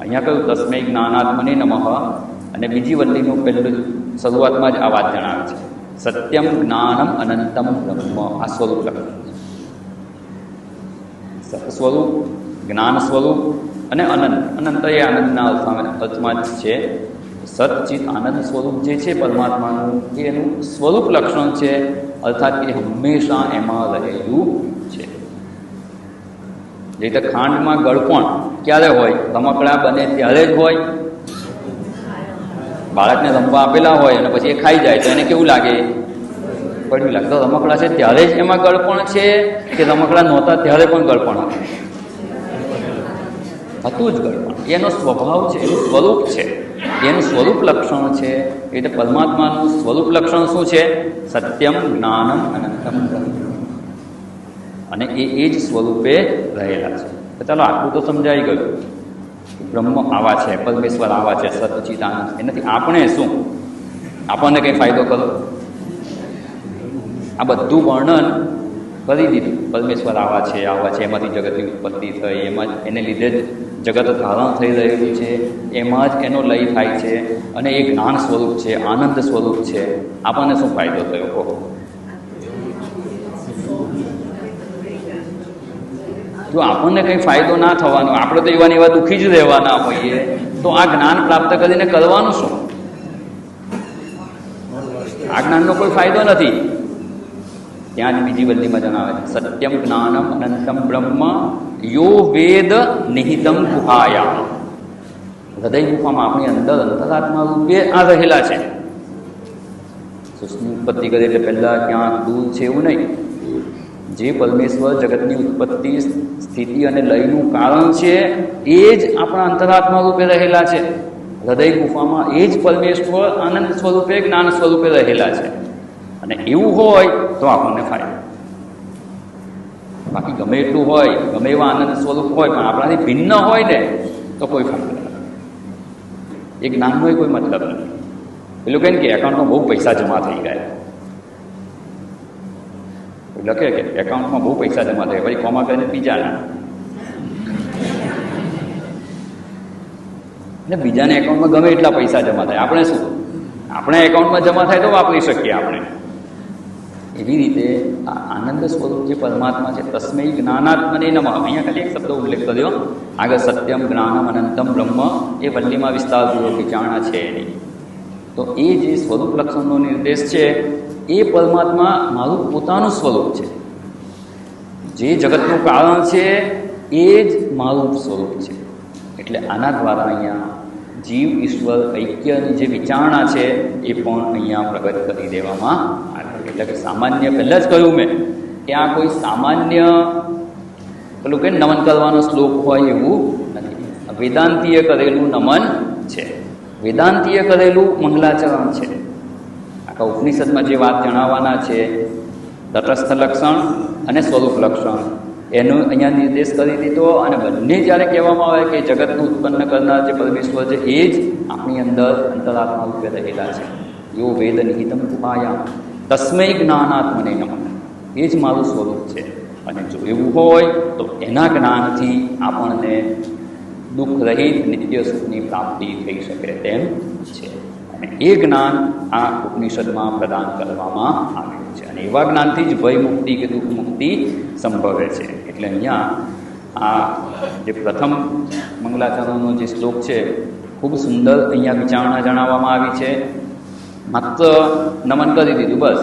અહીંયા કહ્યું તસ્મૈ જ્ઞાનાત્મને નમઃ, અને બીજી વલ્લીનું પહેલું શરૂઆતમાં જ આ વાત જણાવે છે, સત્યમ જ્ઞાનમ અનંતમ બ્રહ્મ. આ સ્વરૂપ લક્ષણ છે. સત સ્વરૂપ, જ્ઞાન સ્વરૂપ અને અનંત. અનંત એ આનંદના અર્થમાં જ છે. સચ્ચિત આનંદ સ્વરૂપ જે છે પરમાત્માનું, એ એનું સ્વરૂપ લક્ષણ છે, અર્થાત એ હંમેશા એમાં રહેલું છે. જે રીતે ખાંડમાં ગળપણ ક્યારે હોય? રમકડા બને ત્યારે જ હોય. બાળકને રમવા આપેલા હોય અને પછી એ ખાઈ જાય તો એને કેવું લાગે? પડ્યું લાગે. તો રમકડા છે ત્યારે જ એમાં ગળપણ છે કે રમકડા નહોતા ત્યારે પણ ગળપણ હતું જ? ગળપણ એનો સ્વભાવ છે, એનું સ્વરૂપ છે, એનું સ્વરૂપ લક્ષણ છે. એટલે પરમાત્માનું સ્વરૂપ લક્ષણ શું છે? સત્યમ જ્ઞાનમ અનંતમ બ્રહ્મ. અને એ જ સ્વરૂપે રહેલા છે. તો ચાલો આટલું તો સમજાઈ ગયું. બ્રહ્મ આવા છે, પરમેશ્વર આવા છે, સચ્ચિદાનંદ. એનાથી આપણે શું? આપણને કંઈ ફાયદો કરો? આ બધું વર્ણન કરી દીધું. પરમેશ્વર આવા છે, એમાંથી જગતની ઉત્પત્તિ થઈ, એમાં એને લીધે જ જગત ધારણ થઈ રહ્યું છે, એમાં જ એનો લય થાય છે, અને એ જ્ઞાન સ્વરૂપ છે, આનંદ સ્વરૂપ છે. આપણને શું ફાયદો થયો? કહો. જો આપણને કંઈ ફાયદો ના થવાનો, આપણે તો એવા દુઃખી જ રહેવાના હોઈએ, તો આ જ્ઞાન પ્રાપ્ત કરીને કરવાનું શું? આ જ્ઞાનનો કોઈ ફાયદો નથી. ત્યાં જ બીજી વલ્લીમાં જણાવે છે, સત્યમ જ્ઞાનમ અનંતમ બ્રહ્મ યો વેદ નિહિતમ ગુહાયા. હૃદય ગુફામાં આપણી અંદર અંતરાત્મા રૂપે આ રહેલા છે. સૃષ્ટિની ઉત્પત્તિ કરી એટલે પહેલાં ક્યાં દૂર છે એવું નહીં. જે પરમેશ્વર જગતની ઉત્પત્તિ, સ્થિતિ અને લયનું કારણ છે, એ જ આપણા અંતરાત્મા રૂપે રહેલા છે. હૃદય ગુફામાં એ જ પરમેશ્વર આનંદ સ્વરૂપે, જ્ઞાન સ્વરૂપે રહેલા છે. અને એવું હોય તો આપણને ફાયદો. બાકી ગમે એટલું હોય, ગમે એવા આનંદ સ્વરૂપ હોય, પણ આપણાથી ભિન્ન હોય ને તો કોઈ ફાયદો નથી. એ જ્ઞાનનો કોઈ મતલબ નથી. પેલું કહે ને કે એકાઉન્ટમાં બહુ પૈસા જમા થઈ ગયા, લખે કે એકાઉન્ટમાં બહુ પૈસા જમા થાય, પછી કોમા કરીને બીજાના, એટલે બીજાના એકાઉન્ટમાં ગમે એટલા પૈસા જમા થાય, આપણે શું? આપણે એકાઉન્ટમાં જમા થાય તો વાપરી શકીએ આપણે. એવી રીતે આ આનંદ સ્વરૂપ જે પરમાત્મા છે, તસ્મૈ જ્ઞાનાત્મને નમઃ. અહીંયા ખાલી એક શબ્દ ઉલ્લેખ કર્યો, આગળ સત્યમ જ્ઞાનમ અનંતમ બ્રહ્મ, એ વલ્લીમાં વિસ્તારપૂર્વક વિચારણા છે એની. તો એ જે સ્વરૂપ લક્ષણનો નિર્દેશ છે, એ પરમાત્મા મારું પોતાનું સ્વરૂપ છે. જે જગતનું કારણ છે એ જ મારું સ્વરૂપ છે. એટલે આના દ્વારા અહીંયા જીવ ઈશ્વર ઐક્યની જે વિચારણા છે એ પણ અહીંયા પ્રગટ કરી દેવામાં આવે. એટલે કે સામાન્ય, પહેલાં જ કહ્યું મેં કે આ કોઈ સામાન્ય પેલું કે નમન કરવાનો શ્લોક હોય એવું નથી. વેદાંતીએ કરેલું નમન છે, વેદાંતીએ કરેલું મંગલાચરણ છે. આખા ઉપનિષદમાં જે વાત જણાવવાના છે, તટસ્થ લક્ષણ અને સ્વરૂપ લક્ષણ, એનો અહીંયા નિર્દેશ કરી દીધો. અને બંને જ્યારે કહેવામાં આવે કે જગતનું ઉત્પન્ન કરનાર જે પરમેશ્વર છે એ જ આપણી અંદર અંતરાત્મા રૂપે રહેલા છે. યો વેદ નિહિતમ ગુહાયામ તસ્મૈ જ્ઞાનાત્મને નમઃ. એ જ મારું સ્વરૂપ છે. અને જો એવું હોય તો એના જ્ઞાનથી આપણને દુઃખ રહિત નિત્ય સુખની પ્રાપ્તિ થઈ શકે તેમ છે. અને એ જ્ઞાન આ ઉપનિષદમાં પ્રદાન કરવામાં આવ્યું છે. અને એવા જ્ઞાનથી જ ભય મુક્તિ કે દુઃખ મુક્તિ સંભવે છે. એટલે અહીંયા આ જે પ્રથમ મંગલાચરણનો જે શ્લોક છે, ખૂબ સુંદર અહીંયા વિચારણા જણાવવામાં આવી છે. માત્ર નમન કરી દીધું, બસ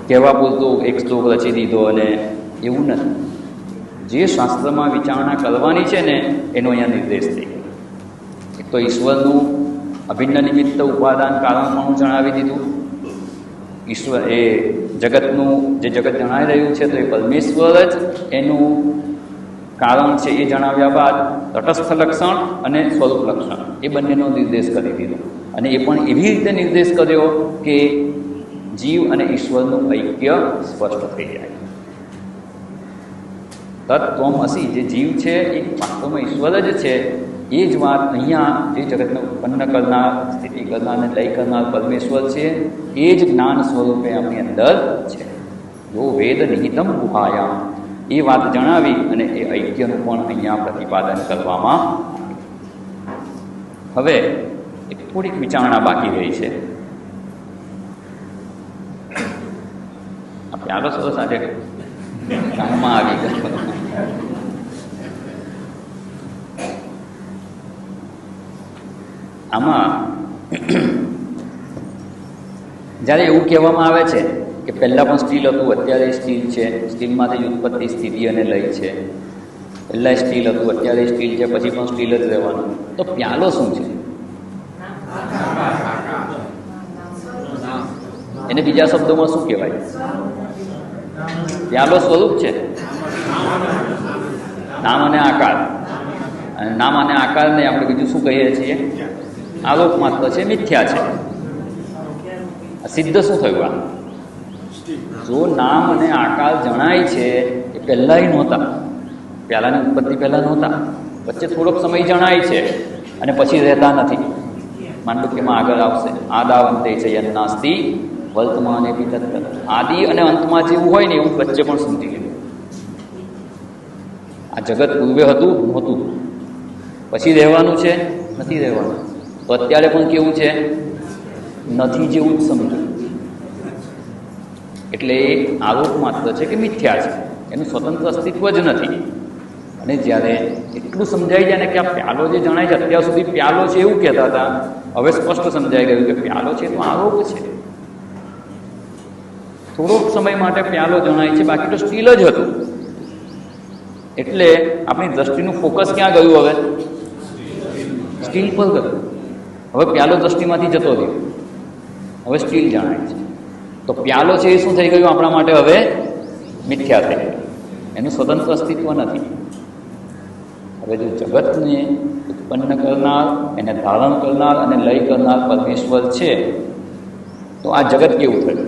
કહેવા પૂરતું એક શ્લોક રચી દીધો, અને એવું નથી. જે શાસ્ત્રમાં વિચારણા કરવાની છે ને એનો અહીંયા નિર્દેશ થઈ ગયો. એક તો ઈશ્વરનું અભિન્ન નિમિત્ત ઉપાદાન કારણ પણ જણાવી દીધું. ઈશ્વર એ જગતનું જે જગત જણાવી રહ્યું છે તો એ પરમેશ્વર જ એનું કારણ છે એ જણાવ્યા બાદ તટસ્થ લક્ષણ અને સ્વરૂપ લક્ષણ એ બંનેનો નિર્દેશ કરી દીધો. અને એ પણ એવી રીતે નિર્દેશ કર્યો કે જીવ અને ઈશ્વરનું ઐક્ય સ્પષ્ટ થઈ જાય. તત્ત્વમસી, જે જીવ છે એ વાસ્તવમાં ઈશ્વર જ છે. એ જ વાત અહીંયા જે જગતને ઉત્પન્ન કરનાર, સ્થિતિ કરનાર અને લય કરનાર પરમેશ્વર છે એ જ જ્ઞાન સ્વરૂપે આપણી અંદર છે. જો વેદ નિહિતમ ગુહાયામ, એ વાત જણાવી અને એ ઐક્યનું પણ અહીંયા પ્રતિપાદન કરવામાં આવ્યું. હવે એક થોડીક વિચારણા બાકી રહી છે. આપણે આગળ સરસ આજે કામમાં આવી ગયા. આમાં જ્યારે એવું કહેવામાં આવે છે કે પહેલાં પણ સ્ટીલ હતું, અત્યારે સ્ટીલ છે, સ્ટીલમાંથી જ ઉત્પત્તિ, સ્થિતિ અને લય છે. પહેલાં સ્ટીલ હતું, અત્યારે સ્ટીલ છે, પછી પણ સ્ટીલ જ રહેવાનું. તો પ્યાલો શું છે? એને બીજા શબ્દોમાં શું કહેવાય? પ્યાલો સ્વરૂપ છે, નામ અને આકાર. અને નામ અને આકારને આપણે બીજું શું કહીએ છીએ? આરોપ માત્ર છે, મિથ્યા છે. સિદ્ધ શું થયું? આ જો નામ અને આકાર જણાય છે એ પહેલાંય નહોતા, પહેલાંની ઉત્પત્તિ પહેલાં નહોતા, વચ્ચે થોડોક સમય જણાય છે અને પછી રહેતા નથી. માંડુક્યમાં આગળ આવશે, આદાવંતે છે યન્નાસ્તિ વર્તમાને બી તત્તર. આદિ અને અંતમાં જેવું હોય ને એવું વચ્ચે પણ સમજી લીધું. આ જગત પૂર્વે હતું નહોતું, પછી રહેવાનું છે નથી રહેવાનું, તો અત્યારે પણ કેવું છે? નથી જેવું જ સમજવું. એટલે એ આરોપ માત્ર છે કે મિથ્યા છે, એનું સ્વતંત્ર અસ્તિત્વ જ નથી. અને જ્યારે એટલું સમજાઈ જાય ને કે આ પ્યાલો જે જણાય છે, અત્યાર સુધી પ્યાલો છે એવું કહેતા હતા, હવે સ્પષ્ટ સમજાઈ ગયું કે પ્યાલો છે તો આરોપ છે. થોડોક સમય માટે પ્યાલો જણાય છે, બાકી તો સ્ટીલ જ હતું. એટલે આપણી દ્રષ્ટિનું ફોકસ ક્યાં ગયું? હવે સ્ટીલ પર ગયું. હવે પ્યાલો દ્રષ્ટિમાંથી જતો રહ્યો, હવે સ્ટીલ જણાય છે. તો પ્યાલો છે એ શું થઈ ગયું આપણા માટે? હવે મિથ્યા થઈ ગયું, એનું સ્વતંત્ર અસ્તિત્વ નથી. હવે જો જગતને ઉત્પન્ન કરનાર, એને ધારણ કરનાર અને લય કરનાર પરમેશ્વર છે, તો આ જગત કેવું થયું?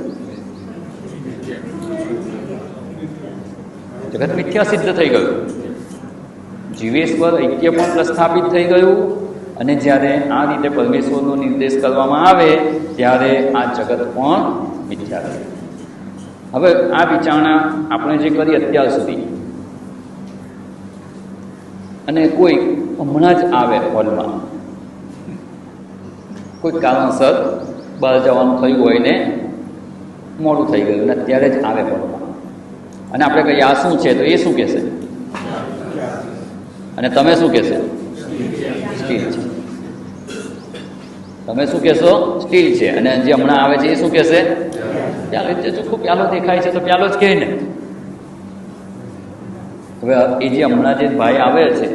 જગત મિથ્યા સિદ્ધ થઈ ગયું. જીવેશ્વર ઐક્ય પણ પ્રસ્થાપિત થઈ ગયું. અને જ્યારે આ રીતે પરમેશ્વરનો નિર્દેશ કરવામાં આવે ત્યારે આ જગત પણ મિથ્યા થઈ. હવે આ વિચારણા આપણે જે કરી અત્યાર સુધી, અને કોઈ હમણાં જ આવે હોલમાં, કોઈ કારણસર બહાર જવાનું થયું હોય ને મોડું થઈ ગયું ને અત્યારે જ આવે હોલમાં, અને આપણે કહીએ આ શું છે, તો એ શું કહેશે? અને તમે શું કહેશે? સ્ટીલ છે. તમે શું કહેશો? સ્ટીલ છે. અને જે હમણાં આવે છે એ શું કહેશે? પ્યાલો. ચોખ્ખું પ્યાલો દેખાય છે તો પ્યાલો જ કહે ને. હવે એ જે હમણાં જે ભાઈ આવે છે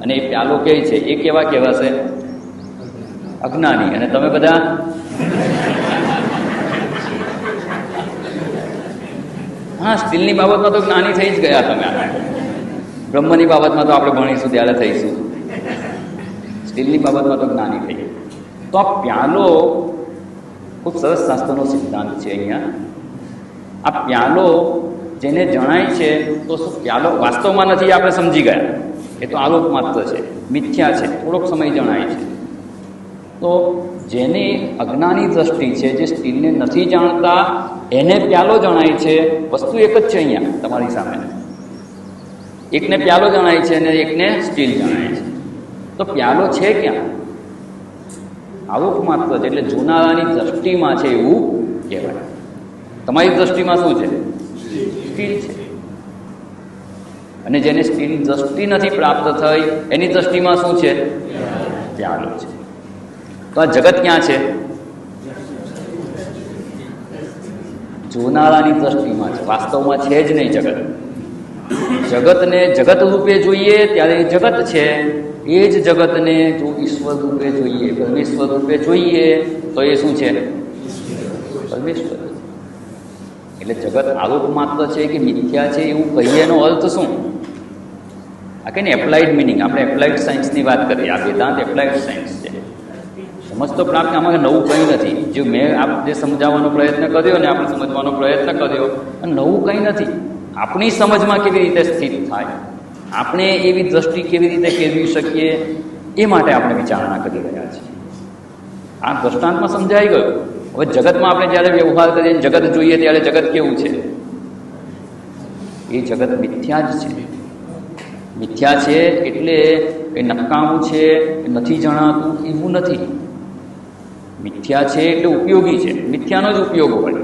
અને એ પ્યાલો કહે છે, એ કેવા કહેવાશે? અજ્ઞાની. અને તમે બધા હા, સ્ટીલની બાબતમાં તો જ્ઞાની થઈ જ ગયા તમે. બ્રહ્મની બાબતમાં તો આપણે ભણીશું ત્યારે થઈશું, સ્ટીલની બાબતમાં તો જ્ઞાની થઈ ગઈ. તો આ પ્યાલો ખૂબ સરસ શાસ્ત્રનો સિદ્ધાંત છે. અહીંયા આ પ્યાલો જેને જણાય છે, તો શું પ્યાલો વાસ્તવમાં નથી? આપણે સમજી ગયા, એ તો આરોપ માત્ર છે, મિથ્યા છે, થોડોક સમય જણાય છે. તો જેની અજ્ઞાની દ્રષ્ટિ છે, જે સ્ટીલને નથી જાણતા, એને પ્યાલો જણાય છે. વસ્તુ એક જ છે અહીંયા તમારી સામે. એકને પ્યાલો જણાય છે અને એકને સ્ટીલ જણાય છે. તો પ્યાલો છે ક્યાં? આરોપ માત્ર છે, એટલે જોનારાની દ્રષ્ટિમાં છે એવું કહેવાય. તમારી દ્રષ્ટિમાં શું છે? સ્ટીલ છે. અને જેને સ્ટીલ દ્રષ્ટિ નથી પ્રાપ્ત થઈ, એની દ્રષ્ટિમાં શું છે? પ્યાલો છે. તો આ જગત ક્યાં છે? જોનારાની દ્રષ્ટિમાં છે, વાસ્તવમાં છે જ નહીં જગત. જગતને જગત રૂપે જોઈએ ત્યારે જગત છે, એ જ જગતને જો ઈશ્વર રૂપે જોઈએ, પરમેશ્વર રૂપે જોઈએ, તો એ શું છે? પરમેશ્વર. એટલે જગત આરોપ માત્ર છે કે મિથ્યા છે એવું કહીએ, એનો અર્થ શું? આ કહીને એપ્લાઇડ મિનિંગ. આપણે એપ્લાઇડ સાયન્સની વાત કરીએ. આ વેદાંત એપ્લાઇડ સાયન્સ છે. સમજ તો પ્રાપ્ત, આમાં નવું કંઈ નથી. જે મેં આપણે સમજાવવાનો પ્રયત્ન કર્યો ને આપણે સમજવાનો પ્રયત્ન કર્યો, અને નવું કંઈ નથી. આપણી સમજમાં કેવી રીતે સ્થિત થાય, આપણે એવી દ્રષ્ટિ કેવી રીતે કેળવી શકીએ, એ માટે આપણે વિચારણા કરી રહ્યા છીએ. આ દ્રષ્ટાંતમાં સમજાઈ ગયું. હવે જગતમાં આપણે જ્યારે વ્યવહાર કરીએ, જગત જોઈએ ત્યારે જગત કેવું છે? એ જગત મિથ્યા જ છે. મિથ્યા છે એટલે એ નકામું છે, એ નથી જણાતું એવું નથી. મિથ્યા છે એટલે ઉપયોગી છે. મિથ્યાનો જ ઉપયોગ હોય.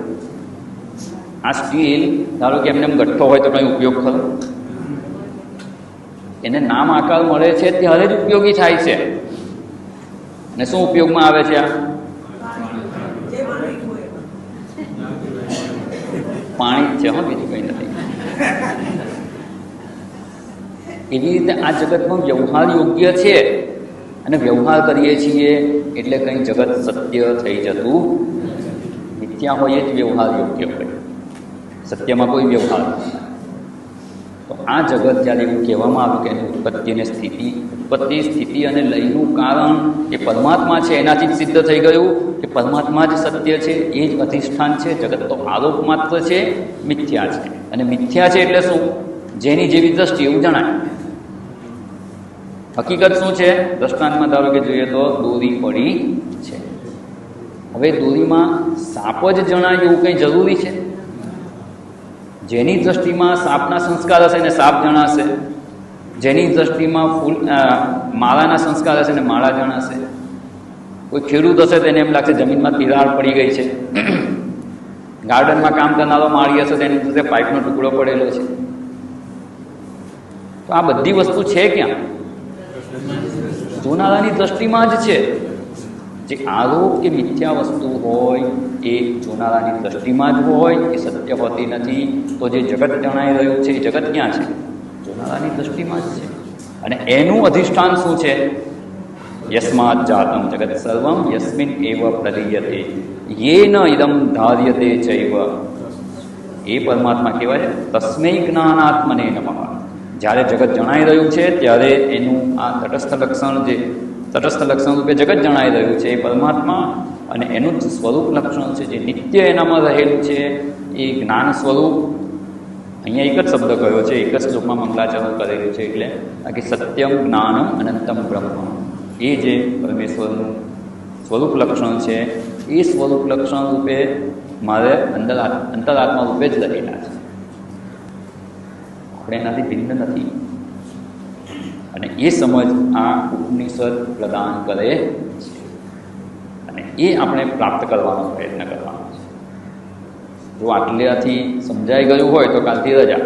આ સ્ટીલ ધારો કે એમને ગઠ્ઠો હોય તો કંઈ ઉપયોગ ખરો? એને નામ આકાર મળે છે ત્યારે જ ઉપયોગી થાય છે. અને શું ઉપયોગમાં આવે છે? આ પાણી જ છે, હા, બીજું કંઈ નથી. એવી રીતે આ જગતમાં વ્યવહાર યોગ્ય છે અને વ્યવહાર કરીએ છીએ એટલે કંઈ જગત સત્ય થઈ જતું મિથ્યા હોય એ જ વ્યવહાર યોગ્ય હોય, સત્યમાં કોઈ વ્યવહાર નથી. તો આ જગત જ્યારે એવું કહેવામાં આવ્યું કે એની ઉત્પત્તિ સ્થિતિ અને લયનું કારણ એ પરમાત્મા છે, એનાથી જ સિદ્ધ થઈ ગયું કે પરમાત્મા જ સત્ય છે, એ જ અધિષ્ઠાન છે, જગત તો આરોપ માત્ર છે, મિથ્યા છે. અને મિથ્યા છે એટલે શું? જેની જેવી દ્રષ્ટિ એવું જણાય. હકીકત શું છે? દ્રષ્ટાંતમાં ધારો કે જોઈએ તો દોરી પડી છે. હવે દોરીમાં સાપ જ જણાય એવું કંઈ જરૂરી છે? જેની દ્રષ્ટિમાં સાપના સંસ્કાર હશે ને સાપ જણાશે, જેની દ્રષ્ટિમાં માળાના સંસ્કાર હશે ને માળા જણાશે. કોઈ ખેડૂત હશે તેને એમ લાગશે જમીનમાં તિરાડ પડી ગઈ છે. ગાર્ડનમાં કામ કરનારો માળી હશે તેની પાસે પાઇપનો ટુકડો પડેલો છે. તો આ બધી વસ્તુ છે ક્યાં? જોનારાની દ્રષ્ટિમાં જ છે. જે આરોપ કે મિથ્યા વસ્તુ હોય એ જોનારાની દ્રષ્ટિમાં જ હોય, એ સત્ય હોતી નથી. તો જે જગત જણાઈ રહ્યું છે એ જગત ક્યાં છે? જોનારાની દ્રષ્ટિમાં જ છે. અને એનું અધિષ્ઠાન શું છે? યસ્માત જાતમ જગત સર્વમ યસ્મિન એવ પ્રલીયતે યેન ઇદમ ધાર્યતે ચૈવ. એ પરમાત્મા કહેવાય તસ્મૈ જ્ઞાનાત્મને નમઃ. જ્યારે જગત જણાઈ રહ્યું છે ત્યારે એનું આ તટસ્થ લક્ષણ રૂપે જગત જણાઈ રહ્યું છે એ પરમાત્મા, અને એનું જ સ્વરૂપ લક્ષણ છે જે નિત્ય એનામાં રહેલું છે એ જ્ઞાન સ્વરૂપ. અહીંયા એક જ શબ્દ કયો છે, એક જ શ્લોકમાં મંગલાચરણ કરેલું છે. એટલે બાકી સત્યમ જ્ઞાનમ અનંતમ બ્રહ્મ, એ જે પરમેશ્વરનું સ્વરૂપ લક્ષણ છે એ સ્વરૂપ લક્ષણ રૂપે મારે અંતરાત્મા રૂપે જ રહેલા છે. આપણે એનાથી ભિન્ન નથી. અને એ સમજ આ ઉપનિષદ પ્રદાન કરે છે, અને એ આપણે પ્રાપ્ત કરવાનો પ્રયત્ન કરવાનો છે. જો આટલેથી સમજાઈ ગયું હોય તો કાલથી રજા.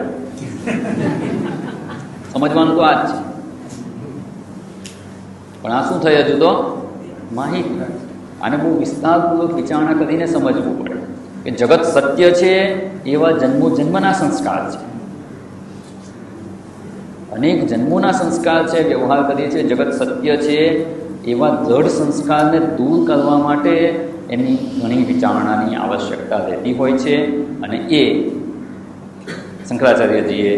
સમજવાનું તો આ જ છે. પણ આ શું થાય? હજુ તો માહિતી. આને બહુ વિસ્તારપૂર્વક વિચારણા કરીને સમજવું પડે કે જગત સત્ય છે એવા જન્મના સંસ્કાર છે. અનેક જન્મોના સંસ્કાર છે, વ્યવહાર કરીએ છીએ. જગત સત્ય છે એવા દ્રઢ સંસ્કારને દૂર કરવા માટે એની ઘણી વિચારણાની આવશ્યકતા રહેતી હોય છે. અને એ શંકરાચાર્યજીએ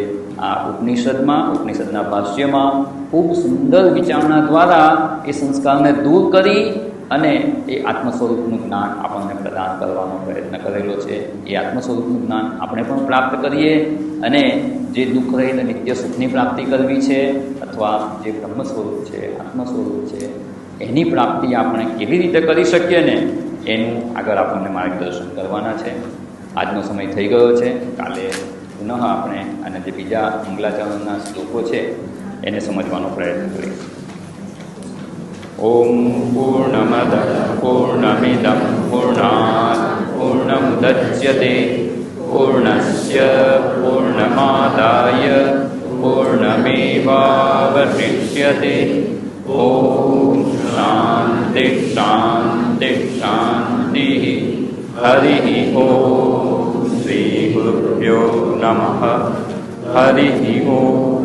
આ ઉપનિષદના ભાષ્યમાં ખૂબ સુંદર વિચારણા દ્વારા એ સંસ્કારને દૂર કરી અને એ આત્મ સ્વરૂપનું જ્ઞાન આપણને પ્રદાન કરવાનો પ્રયત્ન કરેલો છે. એ આત્મ સ્વરૂપનું જ્ઞાન આપણે પણ પ્રાપ્ત કરીએ, અને જે દુઃખ રહિત નિત્ય સુખની પ્રાપ્તિ કરવી છે, અથવા જે બ્રહ્મ સ્વરૂપ છે, આત્મ સ્વરૂપ છે, એની પ્રાપ્તિ આપણે કેવી રીતે કરી શકીએ ને એનું આગળ આપણને માર્ગદર્શન કરવાના છે. આજનો સમય થઈ ગયો છે. કાલે પુનઃ આપણે અને જે બીજા મંગલાચરણના શ્લોકો છે એને સમજવાનો પ્રયત્ન કરીએ. ઓમ પૂર્ણમદ પૂર્ણમિદં પૂર્ણાત પૂર્ણમુદચ્યતે પૂર્ણસ્ય પૂર્ણમાદાય પૂર્ણમેવાવશિષ્યતે. ઓમ શાંતિ શાંતિ શાંતિ. હરિ ઓમ. શ્રી ગુરુભ્યો નમઃ. હરિ ઓમ.